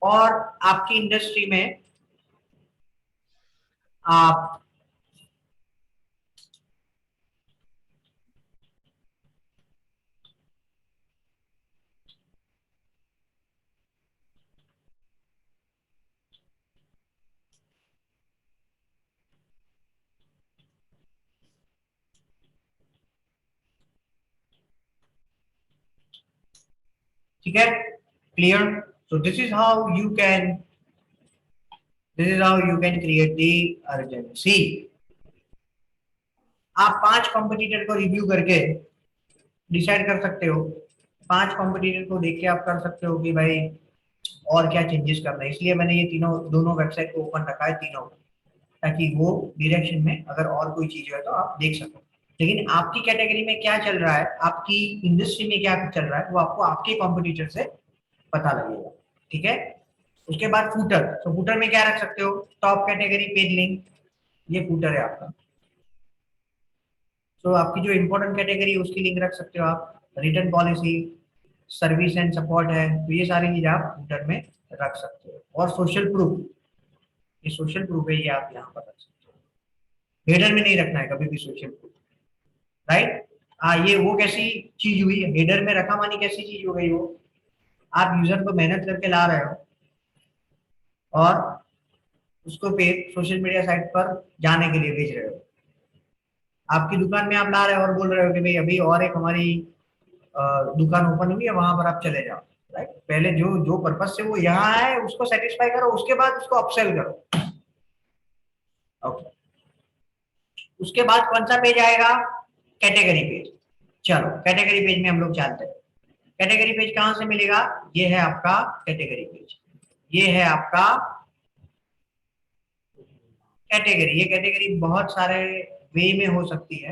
Speaker 1: और आपकी इंडस्ट्री में आप ठीक है, clear. So this is how you can create the urgency. आप 5 कॉम्पिटिटर को रिव्यू करके डिसाइड कर सकते हो, 5 कॉम्पिटिटर को देख के आप कर सकते हो कि भाई और क्या चेंजेस करना है। इसलिए मैंने ये तीनों दोनों वेबसाइट को ओपन रखा है तीनों, ताकि वो डायरेक्शन में अगर और कोई चीज है तो आप देख सको। लेकिन आपकी कैटेगरी में क्या चल रहा है, आपकी इंडस्ट्री में क्या चल रहा है, वो आपको आपके कॉम्पिटिटर से पता लगेगा, ठीक है। उसके बाद फूटर, तो फूटर में क्या रख सकते हो, टॉप कैटेगरी पेज लिंक, ये फूटर है आपका। तो आपकी जो इंपॉर्टेंट कैटेगरी है उसकी लिंक रख सकते हो आप। Return policy, service and support है, तो ये सारी चीज आप फूटर में रख सकते हो। और सोशल प्रूफ, ये सोशल प्रूफ है, ये आप यहाँ पर रख सकते हो। हेडर में नहीं रखना है कभी भी सोशल प्रूफ, राइट। हाँ, ये वो कैसी चीज हुई, हेडर में रखा मानी कैसी चीज हो गई वो, आप यूजर को मेहनत करके ला रहे हो और उसको पे सोशल मीडिया साइट पर जाने के लिए भेज रहे हो। आपकी दुकान में आप ला रहे हो और बोल रहे हो कि भाई अभी और एक हमारी दुकान ओपन हुई है, वहां पर आप चले जाओ, राइट। पहले जो जो पर्पज से वो यहाँ है उसको सेटिस्फाई करो, उसके बाद उसको अपसेल करो, ओके। उसके बाद कौन सा पेज आएगा, कैटेगरी पेज। चलो कैटेगरी पेज में हम लोग चलते हैं। कैटेगरी पेज कहां से मिलेगा, ये है आपका कैटेगरी पेज, ये है आपका कैटेगरी। ये कैटेगरी बहुत सारे वे में हो सकती है,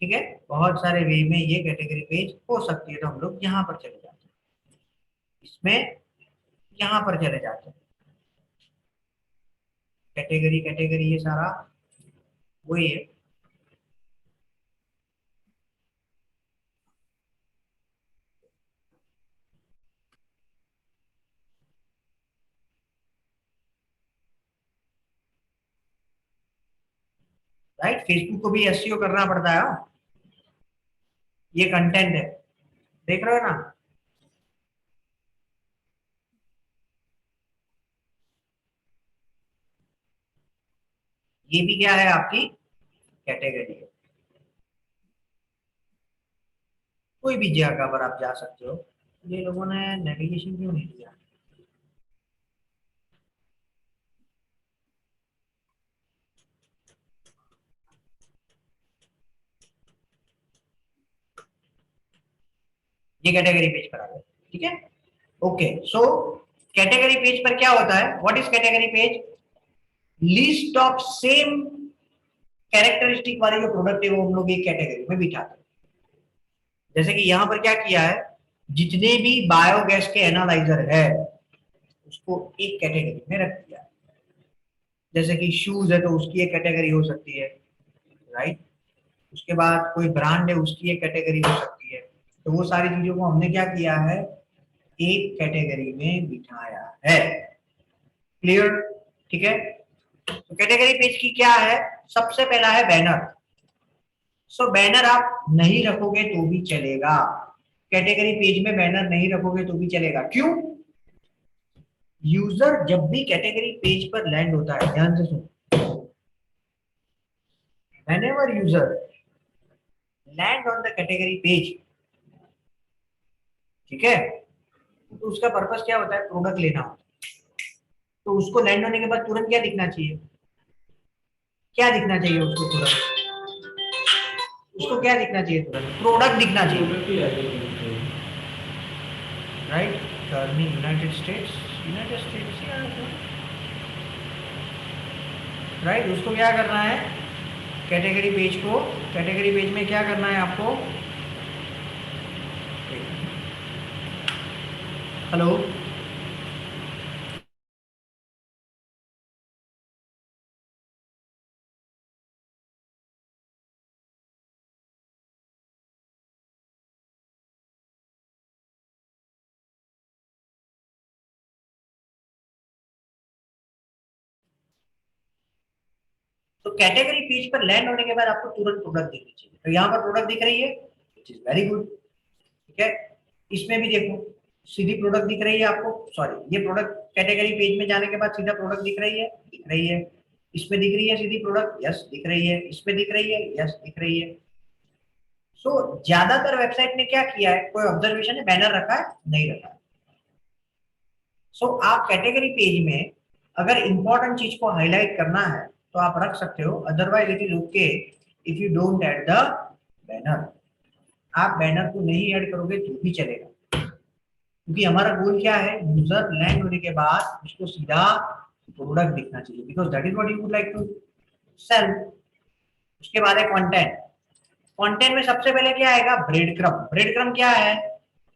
Speaker 1: ठीक है, बहुत सारे वे में ये कैटेगरी पेज हो सकती है। तो हम लोग यहाँ पर चले जाते हैं, इसमें यहाँ पर चले जाते हैं, कैटेगरी कैटेगरी ये सारा वही है। राइट, फेसबुक को भी एसईओ करना पड़ता है, हाँ। ये कंटेंट है, देख रहे हो ना। ये भी क्या है, आपकी कैटेगरी है। कोई भी जगह पर आप जा सकते हो। ये लोगों ने नेविगेशन क्यों नहीं दिया, ये कैटेगरी पेज पर आ गया, ठीक है। ओके, सो कैटेगरी पेज पर क्या होता है, what is category page, list of same characteristic वाले जो प्रोडक्ट है वो हम लोग एक कैटेगरी में बिठाते हैं। जैसे कि यहाँ पर क्या किया है, जितने भी बायोगैस के एनालाइजर है उसको एक कैटेगरी में रख दिया। जैसे कि शूज है तो उसकी एक कैटेगरी हो सकती है, राइट। उसके बाद कोई ब्रांड है उसकी एक कैटेगरी हो सकती है। तो वो सारी चीजों को हमने क्या किया है, एक कैटेगरी में बिठाया है, क्लियर, ठीक है। तो कैटेगरी पेज की क्या है, सबसे पहला है बैनर। सो बैनर आप नहीं रखोगे तो भी चलेगा, कैटेगरी पेज में बैनर नहीं रखोगे तो भी चलेगा। क्यों, यूजर जब भी कैटेगरी पेज पर लैंड होता है, ध्यान से सुनो, whenever user land on the category page, ठीक है, तो उसका पर्पस क्या होता है, प्रोडक्ट लेना होता है। तो उसको लैंड होने के बाद तुरंत क्या दिखना चाहिए, क्या दिखना चाहिए उसको तुरंत, उसको क्या दिखना चाहिए तुरंत, प्रोडक्ट दिखना चाहिए, right. Turning United states, right. उसको क्या करना है, कैटेगरी पेज को, कैटेगरी पेज में क्या करना है आपको, हेलो तो कैटेगरी पेज पर लैंड होने के बाद आपको तुरंत प्रोडक्ट दिखनी चाहिए। तो यहाँ पर प्रोडक्ट दिख रही है, विच इज वेरी गुड। ठीक है, इसमें भी देखो सीधी प्रोडक्ट दिख रही है आपको, सॉरी ये प्रोडक्ट कैटेगरी पेज में जाने के बाद सीधा प्रोडक्ट दिख रही है, दिख रही है। इसमें दिख रही है सीधी प्रोडक्ट, यस दिख रही है। इसमें दिख रही है, यस दिख रही है। सो ज्यादातर वेबसाइट ने क्या किया है, कोई ऑब्जर्वेशन है, बैनर रखा है, नहीं रखा है। सो आप कैटेगरी पेज में अगर इंपॉर्टेंट चीज को हाईलाइट करना है तो आप रख सकते हो, otherwise it is okay if you don't add the banner. आप बैनर को नहीं ऐड करोगे तो भी चलेगा, क्योंकि हमारा गोल क्या है, यूजर लैंड होने के बाद उसको सीधा प्रोडक्ट दिखना चाहिए, because that is what you would like to sell. उसके बाद है कंटेंट। कंटेंट में सबसे पहले क्या आएगा, ब्रेड क्रम। ब्रेड क्रम क्या है,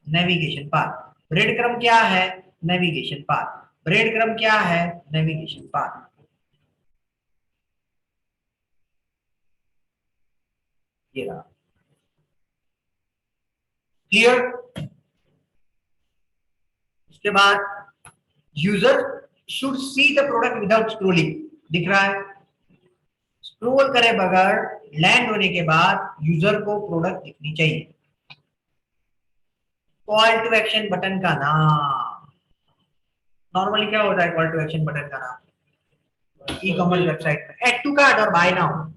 Speaker 1: नेविगेशन पाथ। ब्रेड क्रम क्या है, नेविगेशन पाथ। ब्रेड क्रम क्या है, नेविगेशन पाथ। ये रहा, क्लियर। उसके बाद user should see the product without scrolling, दिख रहा है। स्क्रोल करे बगैर लैंड होने के बाद यूजर को प्रोडक्ट दिखनी चाहिए। कॉल टू एक्शन बटन का नाम, नॉर्मली क्या होता है कॉल टू एक्शन बटन का नाम ई कॉमर्स वेबसाइट में, ऐड टू कार्ट और बाय नाउ,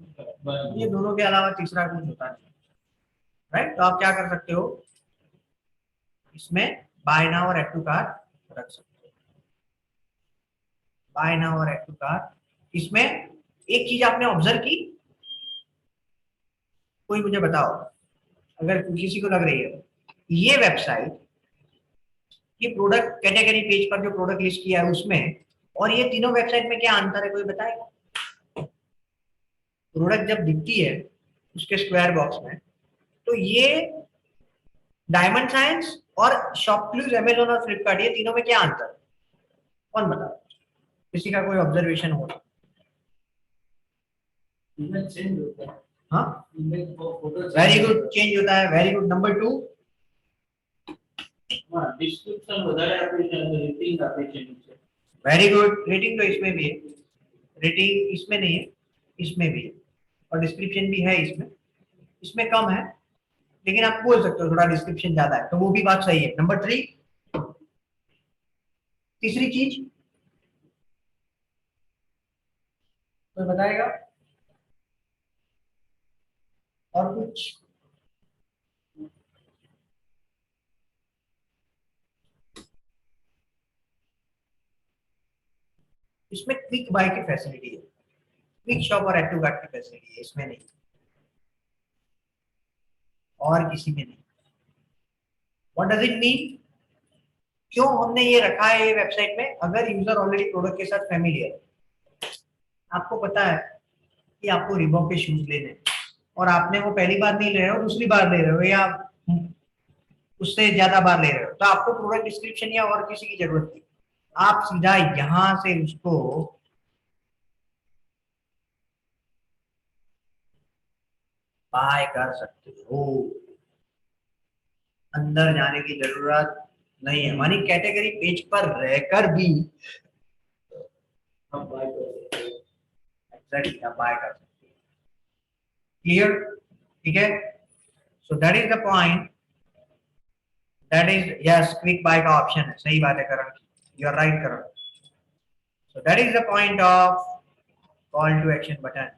Speaker 1: ये दोनों के अलावा तीसरा कुछ होता नहीं, राइट। तो आप क्या कर सकते हो, इसमें बाय नाउ और ऐड टू कार्ट रख सकते हो। बाय नाउ और ऐड टू कार्ट। इसमें एक चीज आपने ऑब्जर्व की, कोई मुझे बताओ, अगर किसी को लग रही है ये वेबसाइट, ये प्रोडक्ट कैटेगरी पेज पर जो प्रोडक्ट लिस्ट किया है उसमें और ये तीनों वेबसाइट में क्या अंतर है, कोई बताएगा। प्रोडक्ट जब दिखती है उसके स्क्वायर बॉक्स में, तो ये डायमंड साइंस और शॉपक्लूज, अमेजोन और फ्लिपकार्ट, ये तीनों में क्या अंतर है, कौन बता, किसी का कोई ऑब्जर्वेशन हो।
Speaker 4: इमेज चेंज होता है।
Speaker 1: हाँ,
Speaker 4: image photo
Speaker 1: very good, change होता है, वेरी गुड। नंबर 2,
Speaker 4: हां डिस्क्रिप्शन વધારે આપી છે અને રેટિંગ આપી છે નીચે।
Speaker 1: Very good. रेटिंग तो इसमें भी है, रेटिंग इसमें नहीं है, इसमें भी है, और डिस्क्रिप्शन भी है इसमें। इसमें कम है, लेकिन आप बोल सकते हो थोड़ा डिस्क्रिप्शन ज्यादा है, तो वो भी बात सही है। नंबर 3, तीसरी चीज कोई बताएगा, और कुछ। इसमें क्विक बाय की फैसिलिटी है, क्विक शॉप और ऐड टू कार्ट की फैसिलिटी है, इसमें नहीं, और किसी में नहीं। व्हाट डज इट मीन, क्यों हमने ये रखा है ये वेबसाइट में, अगर यूजर ऑलरेडी प्रोडक्ट के साथ फैमिलियर है, आपको पता है कि आपको रिबॉक के शूज लेने हैं और आपने वो पहली बार नहीं ले रहे हो, दूसरी बार ले रहे हो या उससे ज्यादा बार ले रहे हो, तो आपको प्रोडक्ट डिस्क्रिप्शन या और किसी की जरूरत नहीं, आप सीधा यहां से उसको बाय कर सकते हो, अंदर जाने की जरूरत नहीं है। मानी कैटेगरी पेज पर रहकर भी
Speaker 4: हम बाय कर सकते हैं।
Speaker 1: एग्जैक्टली आप बाय कर सकते हो। क्लियर, ठीक है। So that is the point, that is, yes quick buy का ऑप्शन है, सही बात है Karan, you are right Karan. So that is the point of call to action button,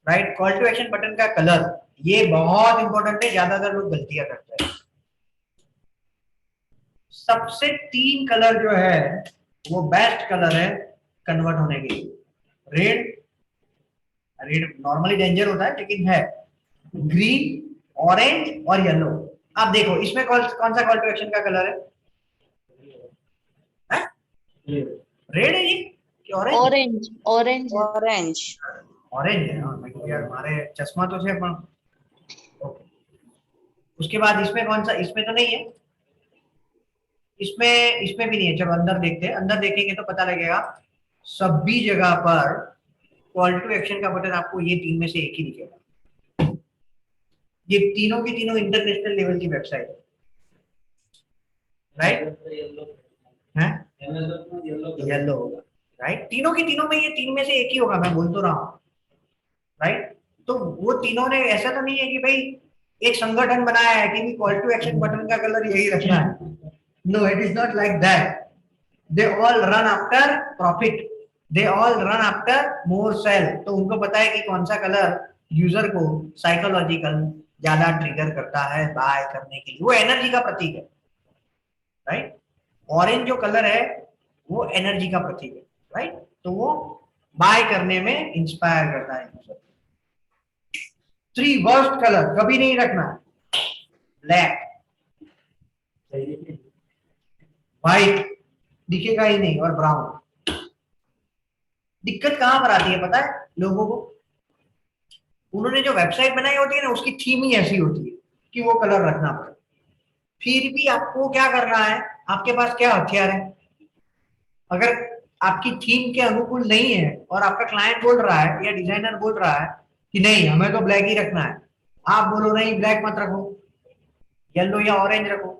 Speaker 1: right. Call to action button का कलर, ये बहुत इंपॉर्टेंट है, ज्यादातर लोग गलतियां करते हैं। सबसे 3 कलर जो है वो बेस्ट कलर है कन्वर्ट होने के लिए। रेड, रेड नॉर्मली डेंजर होता है लेकिन है, ग्रीन, ऑरेंज और येलो। आप देखो इसमें कौन सा कॉल टू एक्शन का कलर है, रेड है ये कि orange?
Speaker 5: Orange orange
Speaker 6: orange
Speaker 1: orange है। हाँ, मैं यार हमारे चश्मा तो है पर ओके। उसके बाद इसमें कौन सा, इसमें तो नहीं है, इसमें भी नहीं है। चलो अंदर देखते हैं, अंदर देखेंगे तो पता लगेगा। सभी जगह पर कॉल टू एक्शन का बटन आपको ये 3 में से एक ही दिखेगा। ये तीनों की तीनों इंटरनेशनल लेवल की वेबसाइट है, राइट है, येलो होगा, राइट। तीनों की तीनों में ये 3 में से एक ही होगा, मैं बोल तो रहा हूँ। राइट। तो वो तीनों ने, ऐसा तो नहीं है कि भाई एक संगठन बनाया है कि कॉल टू एक्शन बटन का कलर यही रखना है। No, it is not like that. They all run after profit, they all run after more sale. तो उनको पता है कि कौन सा कलर यूजर को साइकोलॉजिकल ज्यादा ट्रिगर करता है बाय करने के लिए। वो एनर्जी का प्रतीक है, राइट। ऑरेंज जो कलर है वो एनर्जी का प्रतीक है, राइट। तो वो बाय करने में इंस्पायर करता है यूजर। 3 वर्स्ट कलर कभी नहीं रखना, ब्लैक, व्हाइट दिखेगा ही नहीं, और ब्राउन। दिक्कत कहां पर आती है पता है लोगों को? उन्होंने जो वेबसाइट बनाई होती है ना, उसकी थीम ही ऐसी होती है कि वो कलर रखना पड़े। फिर भी आपको क्या करना है, आपके पास क्या हथियार है? अगर आपकी थीम के अनुकूल नहीं है और आपका क्लाइंट बोल रहा है या डिजाइनर बोल रहा है कि नहीं हमें तो ब्लैक ही रखना है, आप बोलो नहीं ब्लैक मत रखो, येलो या ऑरेंज रखो,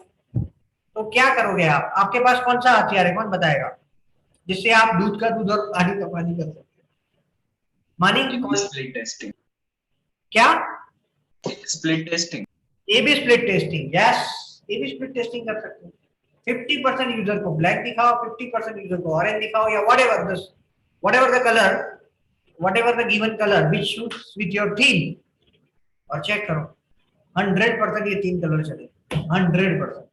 Speaker 1: तो क्या करोगे आप? आपके पास कौन सा हथियार है, कौन बताएगा, जिससे आप दूध का दूध और पानी का पानी कर सकते हैं? मानी
Speaker 5: स्प्लिट टेस्टिंग।
Speaker 1: क्या?
Speaker 5: Split testing.
Speaker 1: A B split testing, yes, A B split testing कर सकते हो। 50% यूजर को ब्लैक दिखाओ, 50% यूजर को ऑरेंज दिखाओ, या whatever the color, whatever the given color which suits with your theme, और चेक करो 100% ये 3 कलर चले, 100%।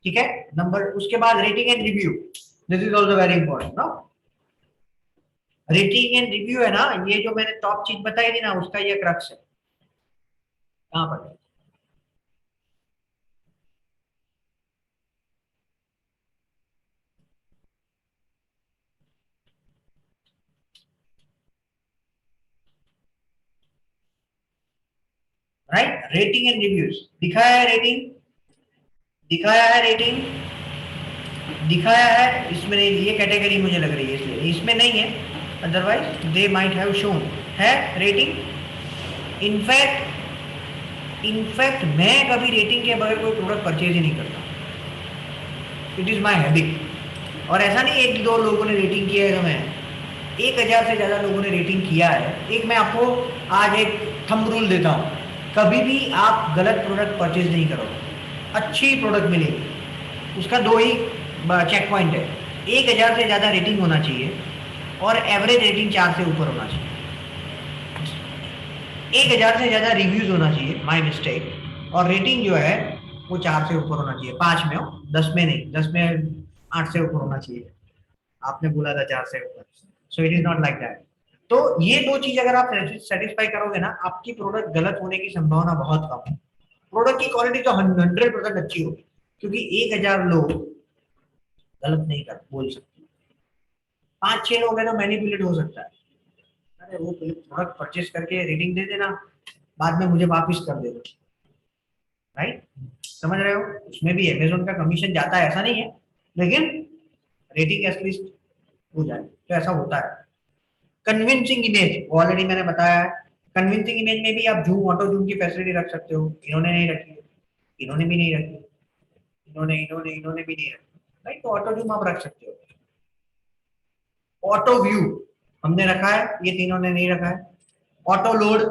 Speaker 1: ठीक है। नंबर, उसके बाद rating and review, this is also very important ना। रेटिंग एंड रिव्यू है ना, ये जो मैंने टॉप चीज बताई थी ना, उसका ये क्रक्स है। कहां पर? राइट, रेटिंग एंड रिव्यूज दिखाया है, रेटिंग दिखाया है, रेटिंग दिखाया है, इसमें नहीं, ये कैटेगरी मुझे लग रही है इसलिए इसमें नहीं है, otherwise they might have shown है रेटिंग। इनफैक्ट मैं कभी रेटिंग के बगैर कोई प्रोडक्ट परचेज ही नहीं करता, इट इज माई हैबिट। और ऐसा नहीं एक दो लोगों ने रेटिंग किया है तो मैं, 1000 से ज्यादा लोगों ने रेटिंग किया है। एक मैं आपको आज एक थंब रूल देता हूँ, कभी भी आप गलत प्रोडक्ट परचेज नहीं करो, अच्छी प्रोडक्ट मिलेगी। उसका 2 ही चेक पॉइंट है, 1000 से ज्यादा रेटिंग होना चाहिए और एवरेज रेटिंग 4 से ऊपर होना चाहिए। 1000 से ज्यादा रिव्यूज होना चाहिए, माय मिस्टेक, और रेटिंग जो है वो 4 से ऊपर होना चाहिए, 5 में हो, 10 में नहीं, 10 में 8 से ऊपर होना चाहिए। आपने बोला था 4 से ऊपर, so it is not like that. तो ये 2 चीज अगर आप सेटिस्फाई करोगे ना, आपकी प्रोडक्ट गलत होने की संभावना बहुत कम है। प्रोडक्ट की क्वालिटी तो 100% अच्छी होगी, क्योंकि 1000 लोग गलत नहीं कर बोल सकते, 5-6 लोग है तो मैनिपुलेट हो सकता है। अरे वो प्रोडक्ट परचेस करके रेटिंग दे देना, बाद में मुझे वापस कर देना, राइट। समझ रहे हो? उसमें भी अमेज़न का कमीशन जाता है, ऐसा नहीं है, लेकिन रेटिंग एटलीस्ट हो जाए तो ऐसा होता है। कन्विंसिंग इमेज ऑलरेडी मैंने बताया है। कन्विंसिंग इमेज में भी आप जूम, ऑटो जूम की फैसिलिटी रख सकते हो, इन्होंने नहीं रखी, इन्होंने भी नहीं रखी, इन्होंने भी नहीं रखी, राइट। तो ऑटो जूम आप रख सकते हो। ऑटो व्यू हमने रखा है, ये तीनों ने नहीं रखा है। ऑटो लोड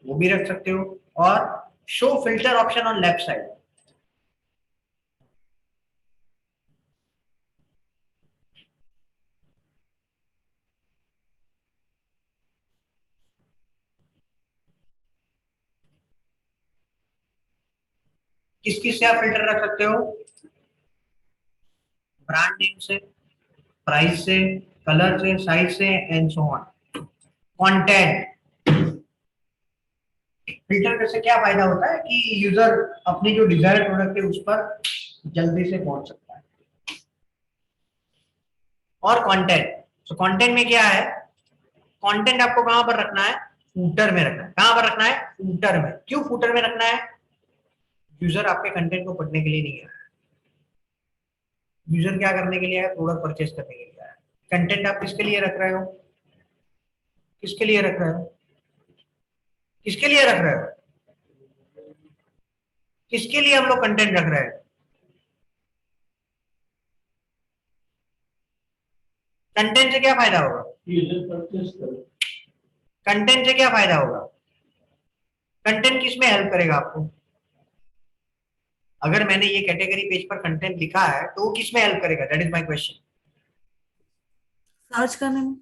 Speaker 1: वो भी रख सकते हो, और show filter option on left side. किस किस से आप फिल्टर रख सकते हो? ब्रांड नेम से, प्राइस से, कलर से, साइज से, and so on. Content filter से क्या फायदा होता है कि यूजर अपनी जो डिजायर्ड प्रोडक्ट है उस पर जल्दी से पहुंच सकता है। और कंटेंट, तो कंटेंट में क्या है, कंटेंट आपको कहां पर रखना है? फूटर में रखना है। कहां पर रखना है? फूटर में। क्यों फूटर में रखना है? यूजर आपके कंटेंट को पढ़ने के लिए नहीं है, यूजर क्या करने के लिए है? प्रोडक्ट परचेस करने के लिए है। कंटेंट आप किसके लिए रख रहे हो? किसके लिए रख रहे हो? किसके लिए रख रहे हो? किसके लिए हम लोग कंटेंट रख रहे हैं? कंटेंट से क्या फायदा होगा?
Speaker 4: यूजर परचेस करो।
Speaker 1: कंटेंट से क्या फायदा होगा? कंटेंट किस में हेल्प करेगा आपको? अगर मैंने ये कैटेगरी पेज पर कंटेंट लिखा है तो वो किस में हेल्प करेगा? That is my question.
Speaker 6: Search करने में,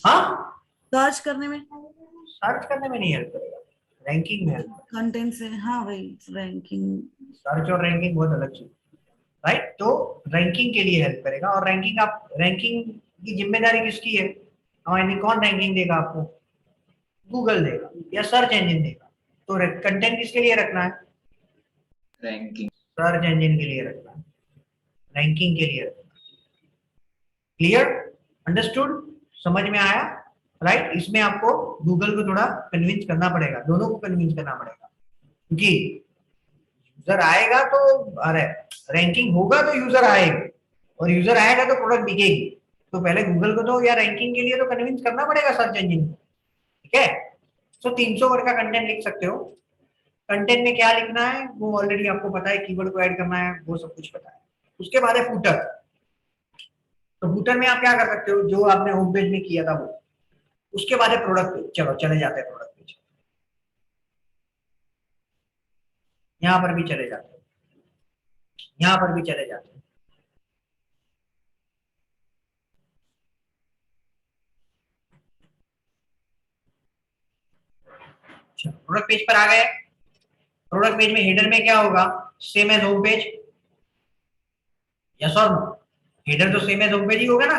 Speaker 1: हाँ,
Speaker 6: सर्च करने में,
Speaker 1: सर्च करने में नहीं हेल्प करेगा, रैंकिंग में हेल्प।
Speaker 6: कंटेंट से, हाँ वही रैंकिंग।
Speaker 1: सर्च और रैंकिंग बहुत अलग चीज, राइट? तो रैंकिंग के लिए हेल्प करेगा। और रैंकिंग, आप रैंकिंग की जिम्मेदारी किसकी है? यानी कौन रैंकिंग देगा आपको? गूगल देगा या सर्च इंजन देगा। तो कंटेंट किसके लिए रखना है?
Speaker 5: रैंकिंग।
Speaker 1: सर्च इंजन के लिए रखना है, रैंकिंग के लिए रखना है। क्लियर? अंडरस्टूड? समझ में आया? राइट? इसमें आपको गूगल को थोड़ा कन्विंस करना पड़ेगा, दोनों को कन्विंस करना पड़ेगा, क्योंकि यूजर आएगा तो, अरे रैंकिंग होगा तो यूजर आएगा, और यूजर आएगा तो प्रोडक्ट बिकेगी। तो पहले गूगल को तो या रैंकिंग के लिए तो कन्विंस करना पड़ेगा सर्च इंजन को, ठीक है? सो 300 वर्ड का कंटेंट लिख सकते हो। कंटेंट में क्या लिखना है वो ऑलरेडी आपको पता है, कीवर्ड को ऐड करना है, वो सब कुछ पता है। उसके बाद है फूटर। तो फूटर में आप क्या कर सकते हो, जो आपने होम पेज में किया था वो। उसके बाद है प्रोडक्ट पेज। चलो चले जाते हैं प्रोडक्ट पेज, यहां पर भी चले जाते हैं, यहां पर भी चले जाते हैं। प्रोडक्ट पेज पर आ गए। प्रोडक्ट पेज में हेडर में क्या होगा? Same age home page. Yes और नो? हेडर तो सेम एज होम पेज ही होगा ना।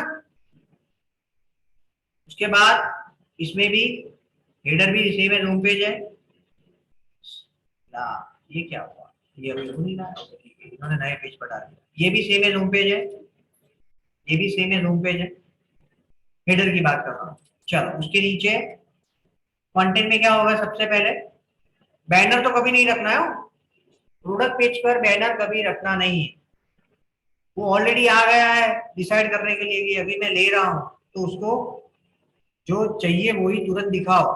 Speaker 1: उसके बाद इसमें भी हेडर भी सेम एज होम पेज है ना। ये क्या हुआ? ये अभी हो नहीं रहा है, इन्होंने नए पेज पर डाल दिया। ये भी सेम एज होम पेज है, ये भी सेम एज होम पेज है। हेडर की बात कर रहा हूँ। चलो उसके नीचे कंटेंट में क्या होगा? सबसे पहले बैनर तो कभी नहीं रखना है। प्रोडक्ट पेज पर बैनर कभी रखना नहीं है, वो ऑलरेडी आ गया है डिसाइड करने के लिए कि अभी मैं ले रहा हूं, तो उसको जो चाहिए वही तुरंत दिखाओ,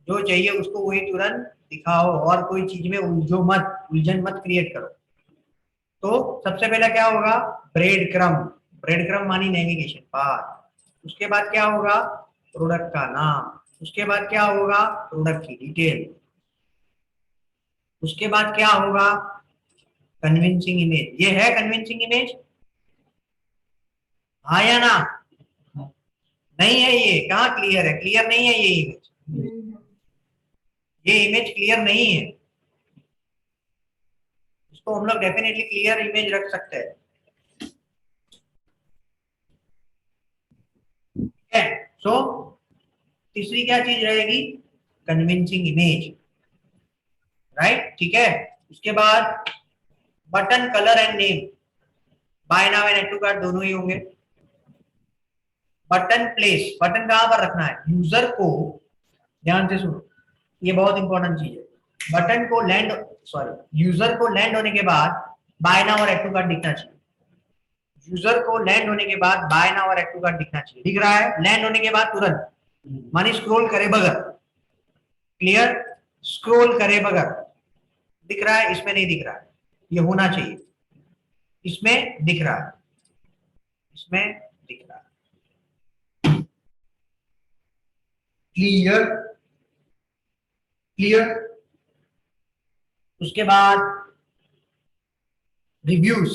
Speaker 1: जो चाहिए उसको वही तुरंत दिखाओ, और कोई चीज में उलझो मत, उलझन मत क्रिएट करो। तो सबसे पहले क्या होगा? Bread crumb. ब्रेड क्रम मानी नेविगेशन पाथ। उसके बाद क्या होगा? प्रोडक्ट का नाम। उसके बाद क्या होगा? प्रोडक्ट की डिटेल। उसके बाद क्या होगा? Convincing image. ये है कन्विंसिंग इमेज? हाँ या ना? नहीं है। ये कहाँ क्लियर है? क्लियर नहीं है ये इमेज, ये इमेज क्लियर नहीं है। इसको हम लोग डेफिनेटली क्लियर इमेज रख सकते हैं, ठीक है? सो तीसरी क्या चीज रहेगी? Convincing image, right? ठीक है। उसके बाद button colour and name, buy now and add to cart दोनों ही होंगे। बटन प्लेस, बटन कहां पर रखना है? यूजर को, ध्यान से सुनो, ये बहुत इंपॉर्टेंट चीज है। बटन को लैंड, सॉरी, यूजर को लैंड होने के बाद बाय नाउ और एड टू कार्ट दिखना चाहिए। यूजर को लैंड होने के बाद बाय नाउ और एड टू कार्ट दिखना चाहिए। दिख रहा है? लैंड होने के बाद तुरंत, मानी स्क्रॉल करे बगैर। क्लियर? स्क्रॉल करे बगैर दिख रहा है, इसमें नहीं दिख रहा है। ये होना चाहिए, इसमें दिख रहा है, इसमें दिख रहा है। क्लियर? क्लियर? उसके बाद रिव्यूज।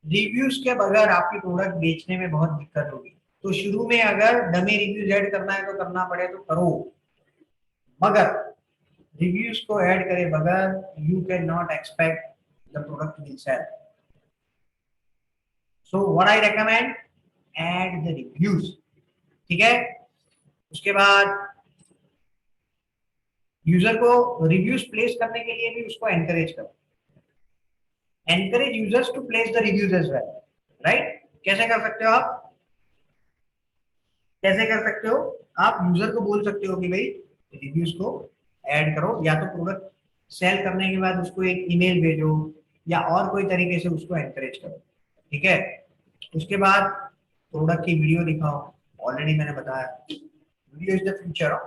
Speaker 1: रिव्यूज के बगैर आपकी प्रोडक्ट बेचने में बहुत दिक्कत होगी। तो शुरू में अगर डमी रिव्यूज ऐड करना है तो करना पड़े तो करो, मगर रिव्यूज को ऐड करे बगैर you can not expect the product will sell. So what I recommend, add the reviews, ठीक है? उसके बाद यूजर को रिव्यूज प्लेस करने के लिए भी उसको एनकरेज करो। Encourage users to place the reviews as well, right? कैसे कर सकते हो आप? कैसे कर सकते हो? आप यूजर को बोल सकते हो कि भाई रिव्यूज को ऐड करो, या तो प्रोडक्ट सेल करने के बाद उसको एक ईमेल भेजो, या और कोई तरीके से उसको एनकरेज करो, ठीक है? उसके बाद प्रोडक्ट की वीडियो दिखाओ। ऑलरेडी मैंने बताया वीडियो इज द फ्यूचर।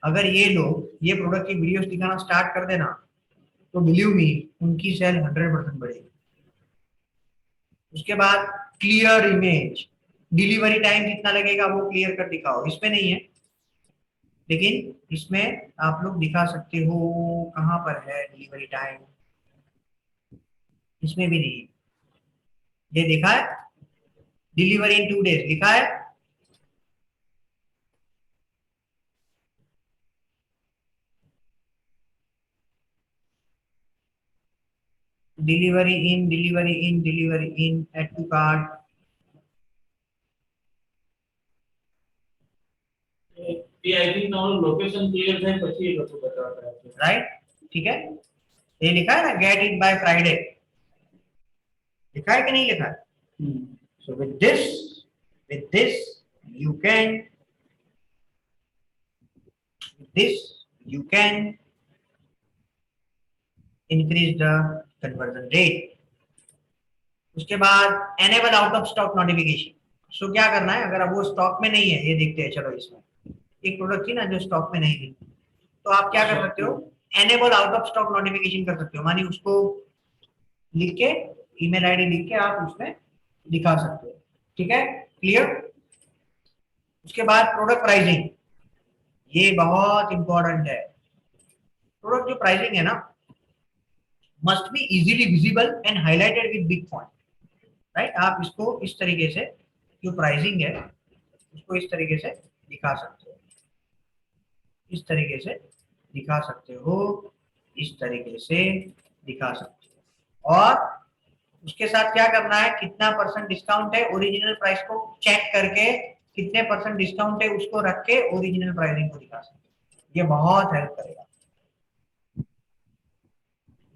Speaker 1: अगर ये लोग ये प्रोडक्ट की वीडियोस दिखाना स्टार्ट कर देना तो बिलीव मी उनकी सेल 100% बढ़ेगी। उसके बाद क्लियर इमेज, डिलीवरी टाइम कितना लगेगा वो क्लियर कर दिखाओ। इसमें नहीं है, लेकिन इसमें आप लोग दिखा सकते हो कहाँ पर है डिलीवरी टाइम, इसमें भी नहीं। ये दिखा है डिलीवरी इन 2 days लिखा है, delivery in add to card,
Speaker 4: ये I think now location clear है પછી એ લોકો બતાવતા है
Speaker 1: राइट। ठीक है, ये लिखा है ना गेट इट बाय फ्राइडे, लिखा है कि नहीं लिखा है। So with this you can you can increase the conversion rate। उसके बाद enable out of stock notification। सो क्या करना है, अगर अब वो स्टॉक में नहीं है, ये देखते हैं चलो, इसमें एक प्रोडक्ट थी ना जो स्टॉक में नहीं थी, तो आप क्या कर सकते हो, enable out of stock notification कर सकते हो, मानी उसको लिख के ईमेल आईडी लिख के आप उसमें दिखा सकते हो। ठीक है, क्लियर। उसके बाद प्रोडक्ट प्राइसिंग, ये बहुत इंपॉर्टेंट है। प्रोडक्ट जो प्राइसिंग है ना must be easily visible and highlighted with big font, right. आप इसको इस तरीके से जो प्राइसिंग है उसको इस तरीके से दिखा सकते हो, इस तरीके से दिखा सकते हो, इस तरीके से दिखा सकते हो। और उसके साथ क्या करना है, कितना % डिस्काउंट है, ओरिजिनल प्राइस को चेक करके कितने % डिस्काउंट है उसको रख के ओरिजिनल प्राइसिंग को दिखा सकते हो। ये बहुत हेल्प करेगा।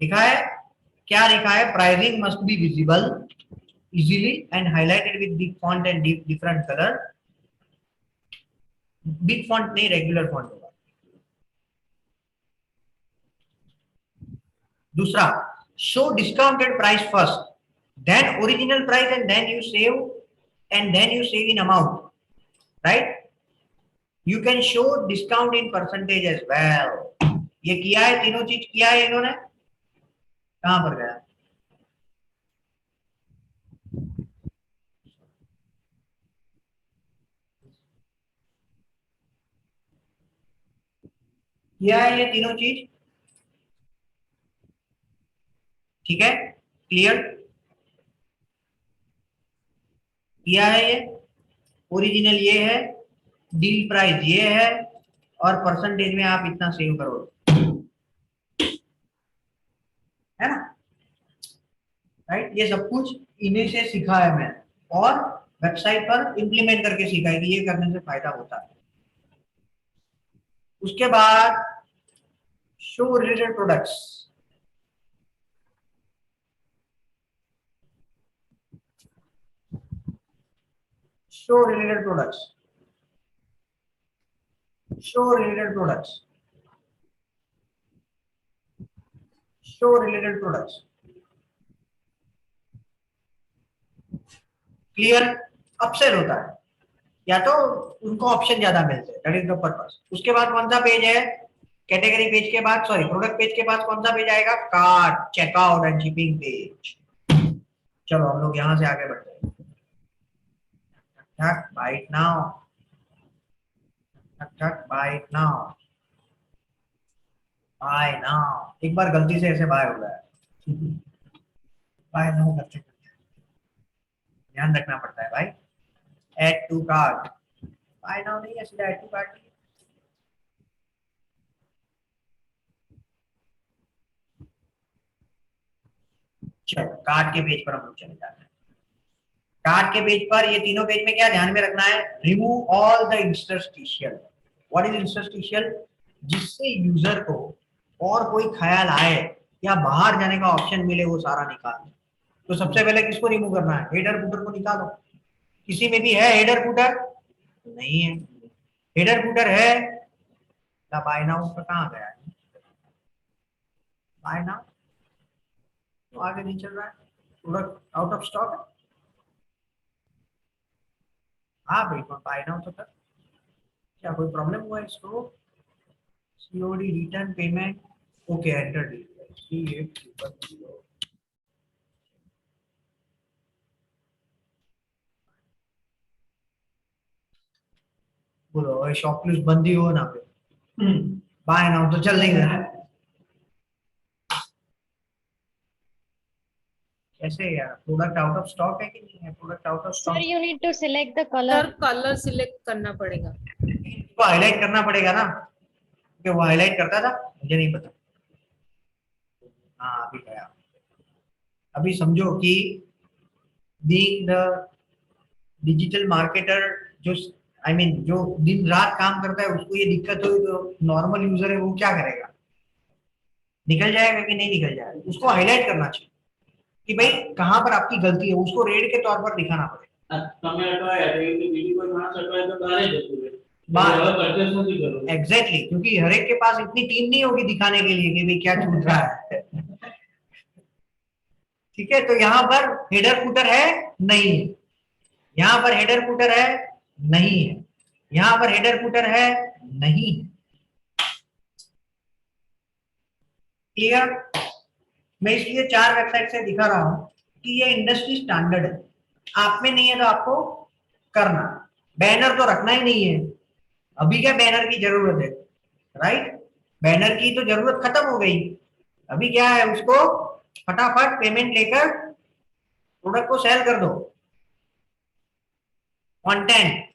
Speaker 1: लिखा है, क्या लिखा है, pricing must be visible easily and highlighted with big font and different colour. Big font नहीं, रेगुलर फॉन्ट होगा। दूसरा, show discounted price first then original price and then you save in amount, right. You can show discount in percentage as well. ये किया है, तीनों चीज किया है इन्होंने। कहां पर गया, किया है ये तीनों चीज। ठीक है, क्लियर, किया है ये। ओरिजिनल ये है, डील प्राइस ये है, और परसेंटेज में आप इतना सेव करोगे, है ना, राइट। ये सब कुछ इन्हीं से सीखा है मैं, और वेबसाइट पर इंप्लीमेंट करके सीखा है कि ये करने से फायदा होता है। उसके बाद show related products, show related products, show related products, show related products. Clear, upsell होता है या तो उनको ऑप्शन ज्यादा मिलते हैं, दैट इज द पर्पस। उसके बाद कौन सा पेज है, कैटेगरी पेज के बाद, सॉरी प्रोडक्ट पेज के बाद कौन सा पेज आएगा, cart, checkout and shipping page. चलो हम लोग यहां से आगे बढ़ते हैं। Buy it now, buy it now, buy now. एक बार गलती से ऐसे बाय हो गया है, बाय नाउ करते करते ध्यान रखना पड़ता है भाई। Add to cart, buy now नहीं है, सीधा ऐड टू कार्ट। चलो कार्ड के पेज पर हम लोग चले जाते हैं। कार्ड के पेज पर, ये तीनों पेज में क्या ध्यान में रखना है, remove all the interstitial. What is interstitial, जिससे यूजर को और कोई ख्याल आए या बाहर जाने का ऑप्शन मिले वो सारा निकाल। तो सबसे पहले किसको रिमूव करना है, हेडर फुटर को निकालो। किसी में भी है हेडर फुटर, नहीं है। हेडर फुटर है, बाय नाउ का कहाँ गया है, बाय नाउ तो आगे नहीं चल रहा है, प्रोडक्ट आउट ऑफ स्टॉक है। हाँ भाई, बाय नाउ तो कर, क्या कोई प्रॉब्लम हुआ इसको, COD return payment, okay enter बोलो, शॉपक्लूज बंद ही हो ना पे, बाय नाउ तो चल नहीं रहा है। कैसे यार, प्रोडक्ट आउट ऑफ स्टॉक है कि नहीं है? Product out of
Speaker 3: Sir,
Speaker 1: stock
Speaker 3: you need to select the color.
Speaker 7: Sir colour select करना पड़ेगा।
Speaker 1: को हाईलाइट करना पड़ेगा ना, क्योंकि वो हाईलाइट करता था, मुझे नहीं पता। हाँ अभी गया। अभी समझो कि बीइंग द डिजिटल मार्केटर, जो आई मीन जो दिन रात काम करता है, उसको ये दिक्कत हुई तो नॉर्मल यूजर है वो क्या करेगा? निकल जाएगा कि नहीं निकल जाएगा? उसको हाईलाइट करना चाहिए कि भाई कहाँ पर आपकी गलती है, उसको रेड के तौर पर दिखाना पड़ेगा।
Speaker 4: તમે અટવાયા તો એવી બીજી કોઈ માણસ અટવાય તો બહાર જતું રહે
Speaker 1: બહાર.
Speaker 4: હવે પરચેસ નથી કરવું
Speaker 1: एग्जैक्टली, क्योंकि हर एक के पास इतनी टीम नहीं होगी दिखाने के लिए कि भाई क्या छूट रहा है। ठीक है, तो यहाँ पर हेडर फुटर है नहीं है, यहाँ पर हेडर फुटर है नहीं है, यहाँ पर हेडर फुटर है नहीं है। क्लियर? मैं इसलिए 4 वेबसाइट से दिखा रहा हूं कि ये इंडस्ट्री स्टैंडर्ड है, आप में नहीं है तो आपको करना। बैनर तो रखना ही नहीं है, अभी क्या बैनर की जरूरत है, राइट? बैनर की तो जरूरत खत्म हो गई। अभी क्या है, उसको फटाफट पेमेंट लेकर प्रोडक्ट को सेल कर दो। कंटेंट,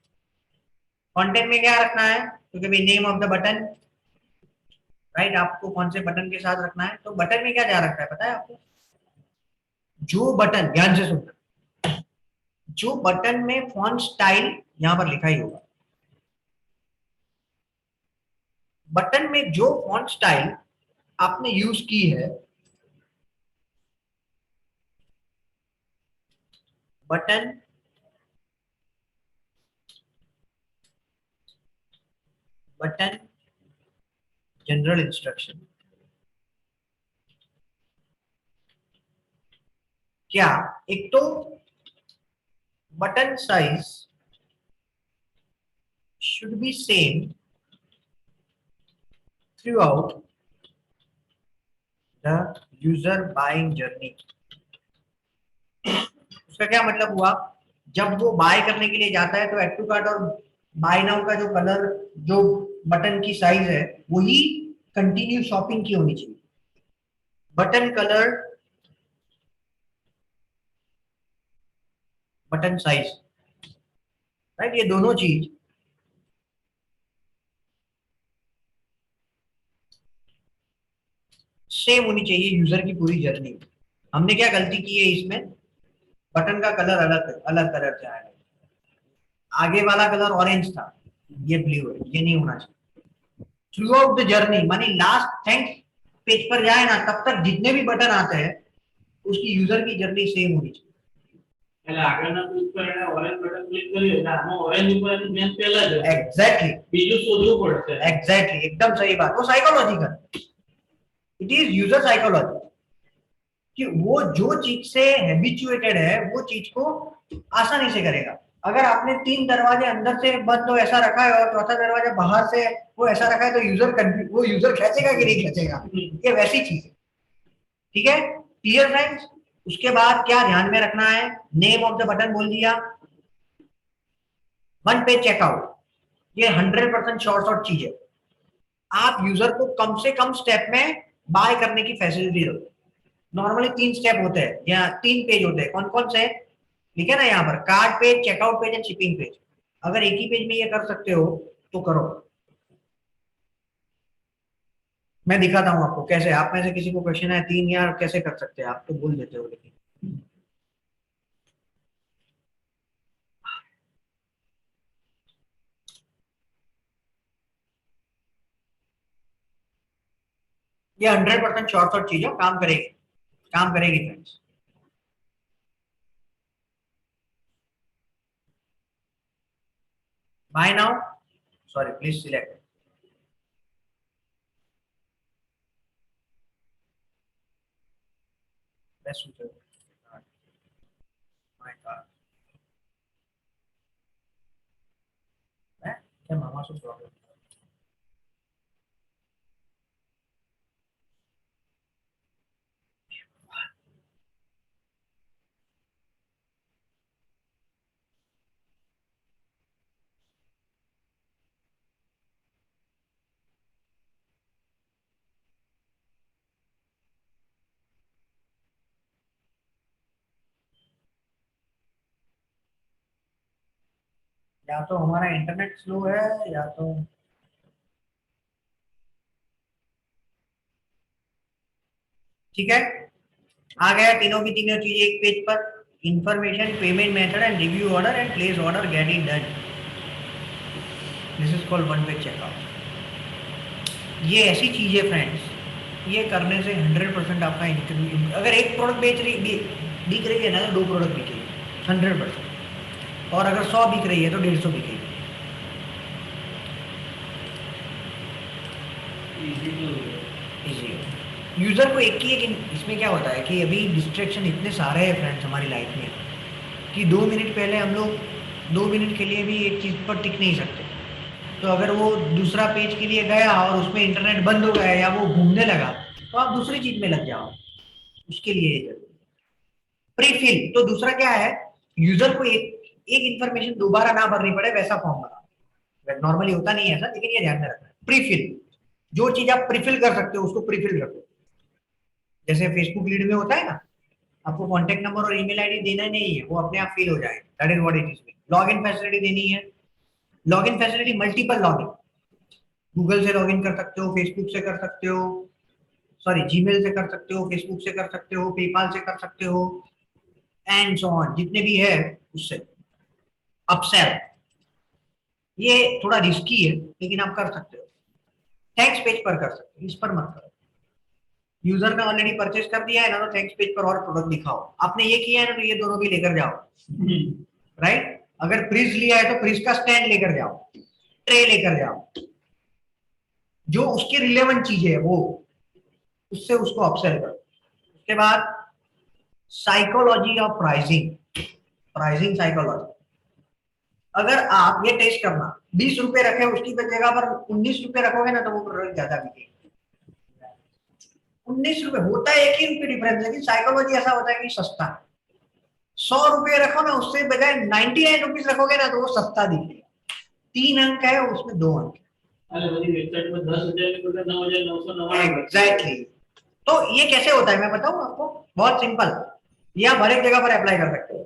Speaker 1: कंटेंट में क्या रखना है? क्योंकि भाई name of the button, right, आपको कौन से बटन के साथ रखना है। तो बटन में क्या जा रखा है पता है आपको? जो बटन, ध्यान से सुनना, जो बटन में फॉन्ट स्टाइल यहां पर लिखा ही होगा, बटन में जो फॉन्ट स्टाइल आपने यूज की है, बटन बटन जनरल इंस्ट्रक्शन, क्या एक तो button size should be same through out the user buying journey. उसका क्या मतलब हुआ? जब वो बाय करने के लिए जाता है तो एड टू कार्ट और बाय नाउ का जो कलर, जो बटन की साइज है, वही कंटिन्यू शॉपिंग की होनी चाहिए। Button colour, button size, right, ये दोनों चीज सेम होनी चाहिए यूजर की पूरी जर्नी में। हमने क्या गलती की है इसमें? बटन का कलर अलग अलग कलर से आया, आगे वाला कलर ऑरेंज था, ये ब्लू है, ये नहीं होना चाहिए। थ्रू आउट द जर्नी मानी लास्ट थैंक्स पेज पर जाए ना, तब तक जितने भी बटन आते हैं उसकी यूजर की जर्नी सेम होनी चाहिए।
Speaker 4: એટલે આગળના ક્લિક પર એને ઓરેન્જ બટન ક્લિક કર્યું એટલે આમાં ઓરેન્જ ઉપર એનું મેન પહેલા જ હશે.
Speaker 1: एग्जैक्टली,
Speaker 4: બીજું શોધવું પડશે.
Speaker 1: एग्जैक्टली, एकदम सही बात। वो psychological, it is user psychology, कि वो जो चीज से हैबिचुएटेड है वो चीज को आसानी से करेगा। अगर आपने 3 दरवाजे अंदर से बंद तो ऐसा रखा है और चौथा दरवाजा बाहर से वो ऐसा रखा है, तो वो यूजर खींचेगा कि नहीं खींचेगा? ये वैसी चीज है। ठीक है, क्लियर फ्रेंड्स? उसके बाद क्या ध्यान में रखना है? नेम ऑफ द बटन बोल दिया, वन पेज चेकआउट, ये 100% शॉर्ट चीज है। आप यूजर को कम से कम स्टेप में बाय करने की फैसिलिटी दो। नॉर्मली 3 स्टेप होते हैं या 3 पेज होते हैं। कौन कौन से लिखे ना यहाँ पर? Card page, checkout page and shipping page. अगर एक ही पेज में ये कर सकते हो तो करो। मैं दिखाता हूँ आपको कैसे। आप में से किसी को क्वेश्चन है 3 या कैसे कर सकते हैं, आप तो बोल देते हो लेकिन ये 100% शॉर्ट चीज है, काम करेगी, काम करेगी friends. Buy now, sorry, please select. Best suited. My God. क्या मामा से प्रॉब्लम? या तो हमारा इंटरनेट स्लो है या तो ठीक है, आ गया तीनों की तीनों चीजें एक पेज पर। Information, payment method and review order and place order, get it done. This is called one page checkout. ये ऐसी चीज है फ्रेंड्स, ये करने से 100% आपका इनकम, अगर एक प्रोडक्ट बिक रही है ना तो 2 प्रोडक्ट बिकेगी 100%, और अगर 100 बिक रही है तो 150 बिकेगी। यूजर को एक की एक, इसमें क्या होता है कि अभी डिस्ट्रैक्शन इतने सारे हैं फ्रेंड्स हमारी लाइफ में कि 2 मिनट पहले हम लोग 2 मिनट के लिए भी एक चीज पर टिक नहीं सकते। तो अगर वो दूसरा पेज के लिए गया और उसमें इंटरनेट बंद हो गया या वो घूमने लगा तो आप दूसरी चीज में लग जाओ। उसके लिए प्रीफिल, तो दूसरा क्या है, यूजर को एक इंफॉर्मेशन दोबारा ना भरनी पड़े वैसा फॉर्म बना। नॉर्मली होता नहीं है ऐसा, लेकिन ये ध्यान में रखना है। प्रीफिल, जो चीज आप प्रीफिल कर सकते हो उसको प्रीफिल रखो। जैसे फेसबुक लीड में होता है ना, आपको कॉन्टेक्ट नंबर और ईमेल आईडी देना नहीं है, वो अपने आप फिल हो जाएगा। That is what it is. Login facility देनी है। Login facility multiple login, Google से लॉगिन कर सकते हो, फेसबुक से कर सकते हो, सॉरी जीमेल से कर सकते हो, फेसबुक से कर सकते हो, पेपाल से कर सकते हो, एंड सो ऑन, जितने भी है उससे। अपसेल, ये थोड़ा रिस्की है लेकिन आप कर सकते हो। थैंक्स पेज पर कर सकते हो, इस पर मत करो। यूजर ने ऑलरेडी परचेज कर दिया है ना, तो थैंक्स पेज पर और प्रोडक्ट दिखाओ। आपने ये किया है ना, तो ये दोनों भी लेकर जाओ। राइट, अगर फ्रिज लिया है तो फ्रिज का स्टैंड लेकर जाओ, ट्रे लेकर जाओ, जो उसके रिलेवेंट चीजें है वो, उससे उसको अपसेल करो। उसके बाद psychology of pricing, pricing psychology. अगर आप ये टेस्ट करना 20 रुपए रखे उसकी जगह पर 19 रुपए रखोगे ना, तो वो प्रोडक्ट ज्यादा बिकेगा। 19 रुपए होता है, एक ही रुपये डिफरेंस, लेकिन साइकोलॉजी ऐसा होता है कि सस्ता है। 100 रुपए रखो ना, उससे बजाय 99 रुपीज रखोगे ना तो वो सस्ता दिखेगा। 3 अंक है उसमें 2 अंक।
Speaker 4: अरे बड़ी वेबसाइट पर 10,000 के बदले 9,999।
Speaker 1: एग्जैक्टली। तो ये कैसे होता है मैं बताऊं आपको, बहुत सिंपल। ये आप हर एक जगह पर अप्लाई कर सकते हो।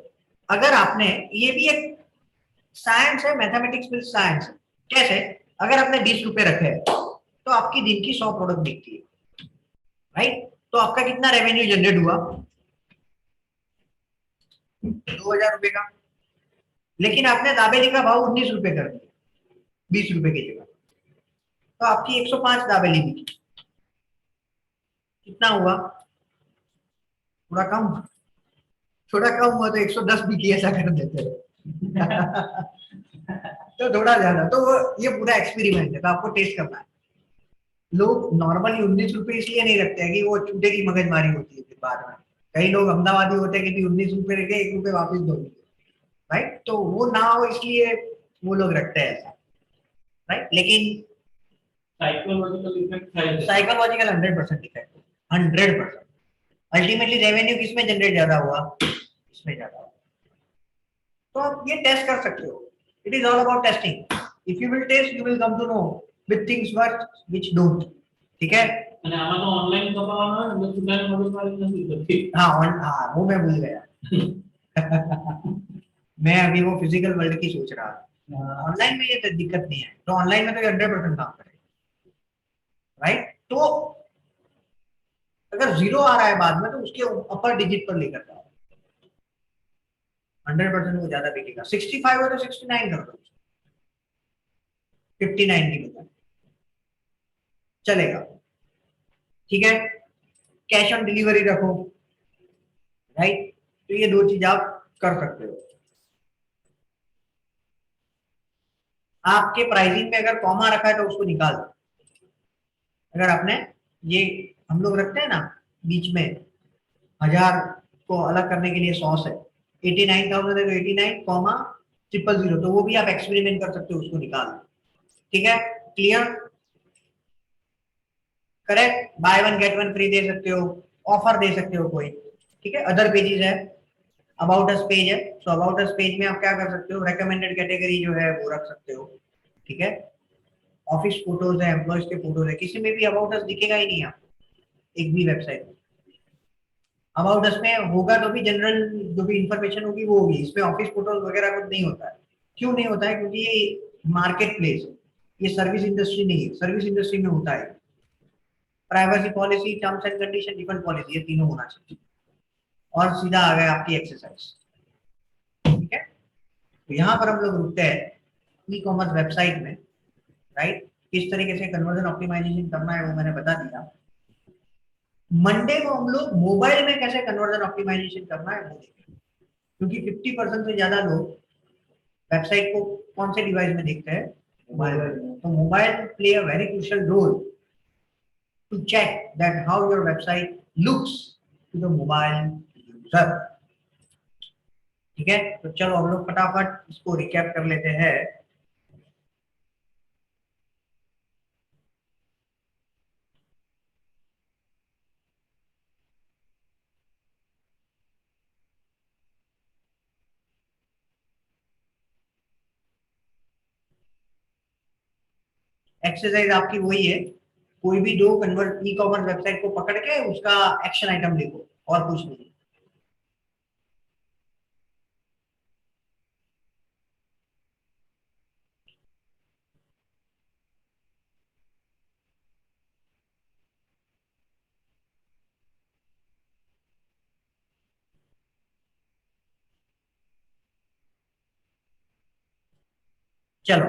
Speaker 1: अगर आपने, ये भी एक साइंस है, मैथमेटिक्स विद साइंस। कैसे, अगर आपने 20 रुपए रखे तो आपकी दिन की 100 प्रोडक्ट बिकती है, राइट। तो आपका कितना रेवेन्यू जनरेट हुआ, 2,000 रुपए का। लेकिन आपने दाबेली का भाव 19 रुपए कर दिया 20 रुपए की जगह, तो आपकी 105 दाबेली बिकी। कितना हुआ, थोड़ा कम, थोड़ा कम हुआ तो 110 बिकी, ऐसा कर देते हैं। तो थोड़ा ज्यादा, तो ये पूरा एक्सपेरिमेंट है, तो आपको टेस्ट करना है। लोग नॉर्मली 19 रुपए इसलिए नहीं रखते हैं कि वो छूटे की मगजमारी होती है फिर बाद में। कई लोग अहमदाबादी होते हैं कि 19 रुपए रखे 1 रुपए वापस दो, राइट। तो वो ना हो इसलिए वो लोग रखते हैं ऐसा, राइट। लेकिन
Speaker 4: साइकोलॉजिकल इफेक्ट है।
Speaker 1: Psychological 100% effect, 100%। अल्टीमेटली रेवेन्यू किसमें जनरेट ज्यादा हुआ, इसमें ज्यादा हुआ। तो आप ये टेस्ट कर सकते हो। It is all about testing. If you will test you will come to know with things work which don't. ठीक है,
Speaker 4: અને આમાં તો ઓનલાઈન કપાવવાનો હોય ને, સુધારે મગજમારી નથી થતી।
Speaker 1: हाँ वो मैं भूल गया। मैं अभी वो फिजिकल वर्ल्ड की सोच रहा था। ऑनलाइन में ये तो दिक्कत नहीं है, तो ऑनलाइन में तो 100% काम करेगा, राइट। तो अगर 0 आ रहा है बाद में तो उसके अपर डिजिट पर लेकर जाओ, 100% वो ज्यादा बिकेगा। 65 है तो 69 कर दो, 59 की बजाय चलेगा। ठीक है, कैश ऑन डिलीवरी रखो, राइट। तो ये 2 चीज आप कर सकते हो। आपके प्राइसिंग में अगर कॉमा रखा है तो उसको निकाल दो। अगर आपने ये, हम लोग रखते हैं ना बीच में 1000 को अलग करने के लिए 100 है, 89,000 है तो 89 कॉमा 000, तो वो भी आप एक्सपेरिमेंट कर सकते हो, उसको निकाल दो। ठीक है, clear, correct. Buy 1 get 1 free दे सकते हो, ऑफर दे सकते हो कोई। ठीक है, अदर पेजेस है, अबाउट अस पेज है। सो अबाउट अस पेज में आप क्या कर सकते हो, रेकमेंडेड कैटेगरी जो है वो रख सकते हो। ठीक है, ऑफिस फोटोज है, एम्प्लॉयज के फोटोज है, किसी में भी अबाउट अस दिखेगा ही नहीं आपको एक भी वेबसाइट में। अबाउट अस में होगा तो भी जनरल जो भी इंफॉर्मेशन होगी वो होगी, इसमें ऑफिस फोटोज वगैरह कुछ नहीं होता है। क्यों नहीं होता है? क्योंकि ये मार्केट प्लेस है, ये सर्विस इंडस्ट्री नहीं है। सर्विस इंडस्ट्री में होता है privacy policy, terms and condition, refund policy, ये तीनों होना चाहिए। और सीधा आ गया आपकी एक्सरसाइज, ठीक है। तो यहाँ पर हम लोग रुकते हैं ई कॉमर्स वेबसाइट में, राइट। किस तरीके से कन्वर्जन ऑप्टिमाइजेशन करना है वो मैंने बता दिया। मंडे को हम लोग मोबाइल में कैसे कन्वर्जन ऑप्टिमाइजेशन करना है वो देखेंगे, क्योंकि 50% से ज्यादा लोग वेबसाइट को कौन से डिवाइस में देखते हैं? मोबाइल में। तो mobile play a very crucial role to check that how your website looks to the mobile user, ठीक है। तो चलो हम लोग फटाफट इसको रिकैप कर लेते हैं। एक्सरसाइज आपकी वही है, कोई भी दो कन्वर्ट ई कॉमर्स वेबसाइट को पकड़ के उसका एक्शन आइटम लिखो और कुछ नहीं। चलो,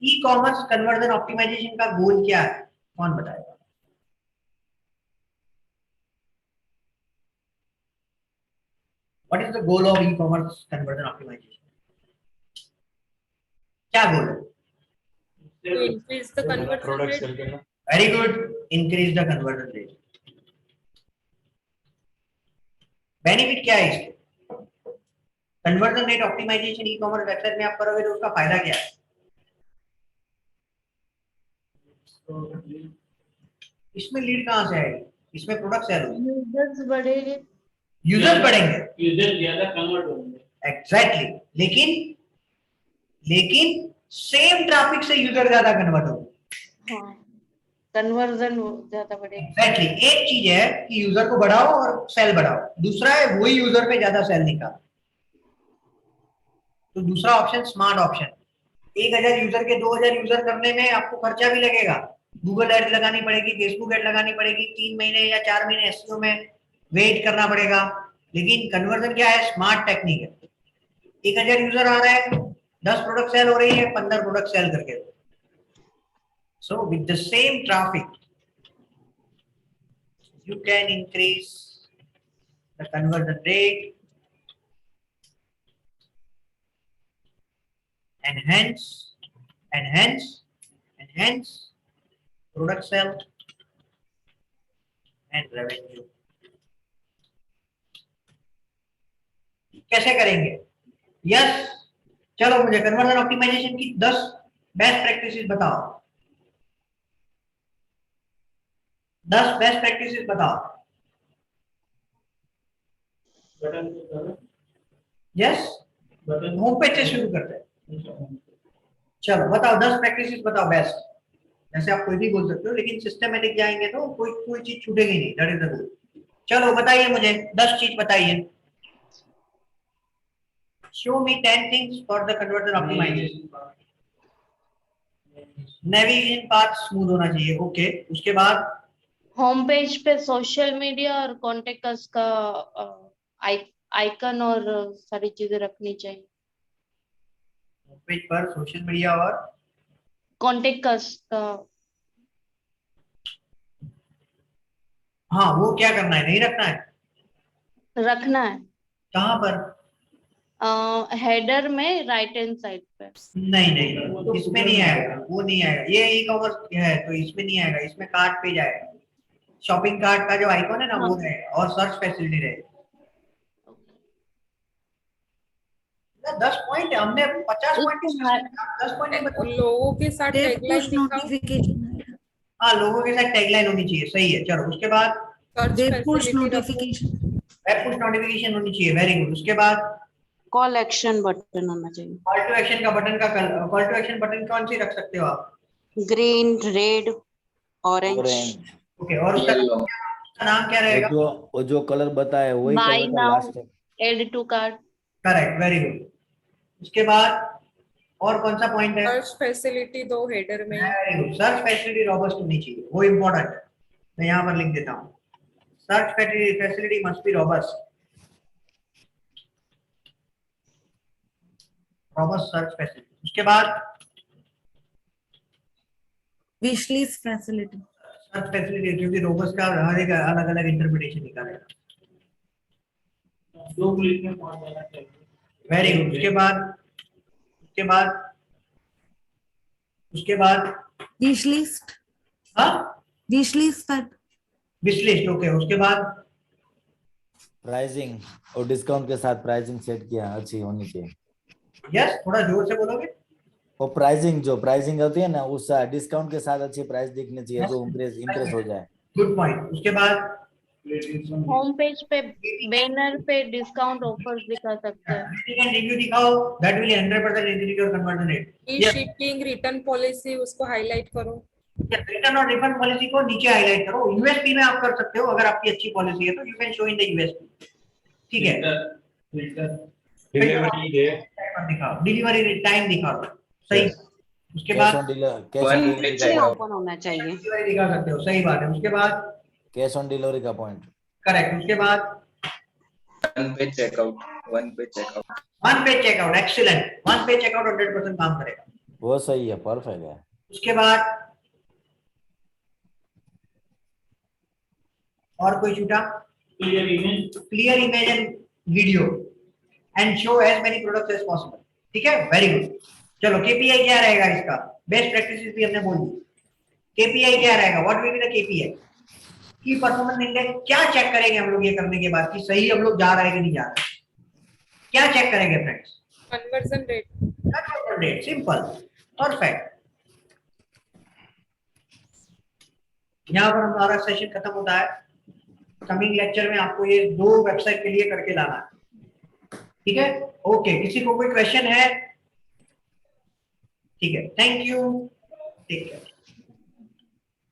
Speaker 1: ई कॉमर्स कन्वर्जन ऑप्टिमाइजेशन का गोल क्या है, कौन बताएगा? What is the goal of e commerce conversion optimisation? क्या गोल है?
Speaker 7: To increase the conversion rate.
Speaker 1: Very good, increase the conversion rate. Benefit क्या है इसके? Conversion rate optimisation e commerce website में आप करोगे तो उसका फायदा क्या है? इसमें लीड कहां से आएगी? इसमें प्रोडक्ट सेल होगी,
Speaker 3: यूजर्स बढ़ेंगे,
Speaker 1: यूजर बढ़ेंगे,
Speaker 4: यूजर ज्यादा कन्वर्ट होंगे।
Speaker 1: एग्जैक्टली। लेकिन सेम ट्रैफिक से यूजर ज्यादा कन्वर्ट होगा।
Speaker 3: हाँ, कन्वर्जन ज्यादा बढ़ेगा।
Speaker 1: एग्जैक्टली। एक चीज है कि यूजर को बढ़ाओ और सेल बढ़ाओ, दूसरा है वही यूजर पे ज्यादा सेल निकालो। तो दूसरा ऑप्शन स्मार्ट ऑप्शन। 1000 यूजर के 2000 यूजर करने में आपको खर्चा भी लगेगा, गूगल एड लगानी पड़ेगी, फेसबुक एड लगानी पड़ेगी, 3 महीने या 4 महीने एसईओ में वेट करना पड़ेगा। लेकिन कन्वर्जन क्या है? स्मार्ट टेक्निक है। 1000 यूजर आ रहा है, 10 प्रोडक्ट सेल हो रही है, 15 प्रोडक्ट सेल करके। So with the same traffic you can increase the conversion rate, enhance product sale and revenue। कैसे करेंगे? यस, चलो मुझे कन्वर्जन ऑप्टिमाइजेशन की 10 बेस्ट प्रैक्टिसेस बताओ। 10 बेस्ट प्रैक्टिसेस बताओ। यस, होम पेज से शुरू करते हैं। चलो बताओ 10 प्रैक्टिसेस बताओ बेस्ट। जैसे आप कोई भी बोल सकते हो, लेकिन सिस्टमेटिक जाएंगे तो कोई चीज छूटेगी नहीं, दैट इज द गोल। चलो बताइए मुझे 10 चीज बताइए। Show me 10 things for the conversion optimisation. Navigation path smooth होना चाहिए, ओके। उसके बाद
Speaker 3: होम पेज पे सोशल मीडिया और कॉन्टेक्ट अस का आइकन और सारी चीजें रखनी चाहिए।
Speaker 1: होम पेज पर सोशल मीडिया और
Speaker 3: कॉन्टेक्ट अस का,
Speaker 1: हाँ वो क्या करना है? नहीं रखना है?
Speaker 3: रखना है।
Speaker 1: कहाँ पर?
Speaker 3: हेडर में राइट हैंड साइड पे।
Speaker 1: नहीं, इसमें नहीं आएगा, वो नहीं आएगा। ये ई कॉमर्स है तो इसमें नहीं आएगा, इसमें कार्ट पेज आएगा। शॉपिंग कार्ट का जो आइकॉन है ना, वो रहेगा और सर्च फैसिलिटी रहेगी। 10 पॉइंट हमने 50 पॉइंट 10 पॉइंट
Speaker 7: लोगों के साथ टैगलाइन
Speaker 6: पुश
Speaker 7: दिखाओ,
Speaker 6: नोटिफिकेशन,
Speaker 1: हाँ, लोगों के साथ टैगलाइन होनी चाहिए, सही है। चलो उसके बाद
Speaker 7: सर्च
Speaker 6: वेब पुश
Speaker 7: फैसिलिटी रखो,
Speaker 6: नोटिफिकेशन,
Speaker 1: वेब पुश नोटिफिकेशन होनी चाहिए, वेरी गुड। उसके बाद
Speaker 8: कॉल एक्शन बटन होना चाहिए,
Speaker 1: कॉल टू एक्शन का बटन का कॉल टू एक्शन बटन कौन सी रख सकते हो आप?
Speaker 8: Green, red, orange.
Speaker 1: ओके, और उसका नाम क्या रहेगा?
Speaker 9: वो जो कलर बताया वही
Speaker 3: Buy
Speaker 9: कलर का
Speaker 3: now,
Speaker 9: लास्ट है।
Speaker 3: Add to cart.
Speaker 1: Correct, very good. उसके बाद और कौन सा पॉइंट है?
Speaker 7: सर्च फैसिलिटी दो हेडर में।
Speaker 1: Very good, search facility robust होनी चाहिए, वो इंपॉर्टेंट है। मैं यहाँ पर लिख देता हूँ, search facility must be robust, robust search facility. उसके बाद
Speaker 6: wish list facility.
Speaker 1: Search facility, क्योंकि रोबस्ट का हर एक अलग अलग इंटरप्रिटेशन निकालेगा।
Speaker 4: 2 क्लिक में पहुंच जाना चाहिए।
Speaker 1: Very good. उसके बाद
Speaker 6: विश लिस्ट।
Speaker 1: हाँ,
Speaker 6: wish list
Speaker 1: wish list. Okay, उसके बाद
Speaker 9: प्राइसिंग और डिस्काउंट के साथ प्राइसिंग सेट किया अच्छी होनी चाहिए।
Speaker 1: यस, थोड़ा जोर से बोलोगे।
Speaker 9: और प्राइसिंग होती है ना, उस डिस्काउंट के साथ अच्छी प्राइस दिखनी चाहिए जो इम्प्रेस हो जाए।
Speaker 1: Good point. उसके बाद
Speaker 3: होम पेज पे बैनर पे डिस्काउंट ऑफर्स दिखा सकते हैं।
Speaker 1: रिव्यू दिखाओ, that will 100% increase your conversion rate.
Speaker 7: E shipping return policy उसको हाईलाइट करो।
Speaker 1: रिटर्न और रिफंड पॉलिसी को नीचे हाईलाइट करो। यूएसपी में आप कर सकते हो, अगर आपकी अच्छी पॉलिसी है तो you can show in the USP. ठीक है,
Speaker 2: डिलीवरी डेट
Speaker 1: दिखाओ, डिलीवरी टाइम दिखाओ, सही। उसके बाद
Speaker 9: कैश ऑन डिलीवरी
Speaker 8: नीचे ओपन होना चाहिए।
Speaker 1: डिलीवरी दिखा सकते हो, सही बात है। उसके बाद
Speaker 9: कैश ऑन डिलीवरी का पॉइंट।
Speaker 1: करेक्ट। उसके बाद
Speaker 5: one page checkout.
Speaker 1: One page checkout, excellent. One page checkout 100% काम करेगा।
Speaker 9: वो सही है, परफेक्ट है।
Speaker 1: उसके बाद और कोई छूटा? Clear image and video and show as many products as possible. ठीक है, वेरी गुड। चलो, केपीआई क्या रहेगा इसका? बेस्ट प्रैक्टिसेस भी हमने बोल दी। केपीआई क्या रहेगा? What will be the KPI? की परफॉर्मेंस इंडेक्स। क्या चेक करेंगे हम लोग ये करने के बाद कि सही हम लोग जा रहे हैं कि नहीं जा रहे? क्या चेक करेंगे friends?
Speaker 7: Conversion rate.
Speaker 1: Conversion rate, simple, perfect. यहाँ पर हमारा सेशन खत्म होता है। कमिंग लेक्चर में आपको ये 2 वेबसाइट के लिए करके लाना है। ठीक है, ओके। किसी को कोई क्वेश्चन है? ठीक है, थैंक यू, टेक केयर।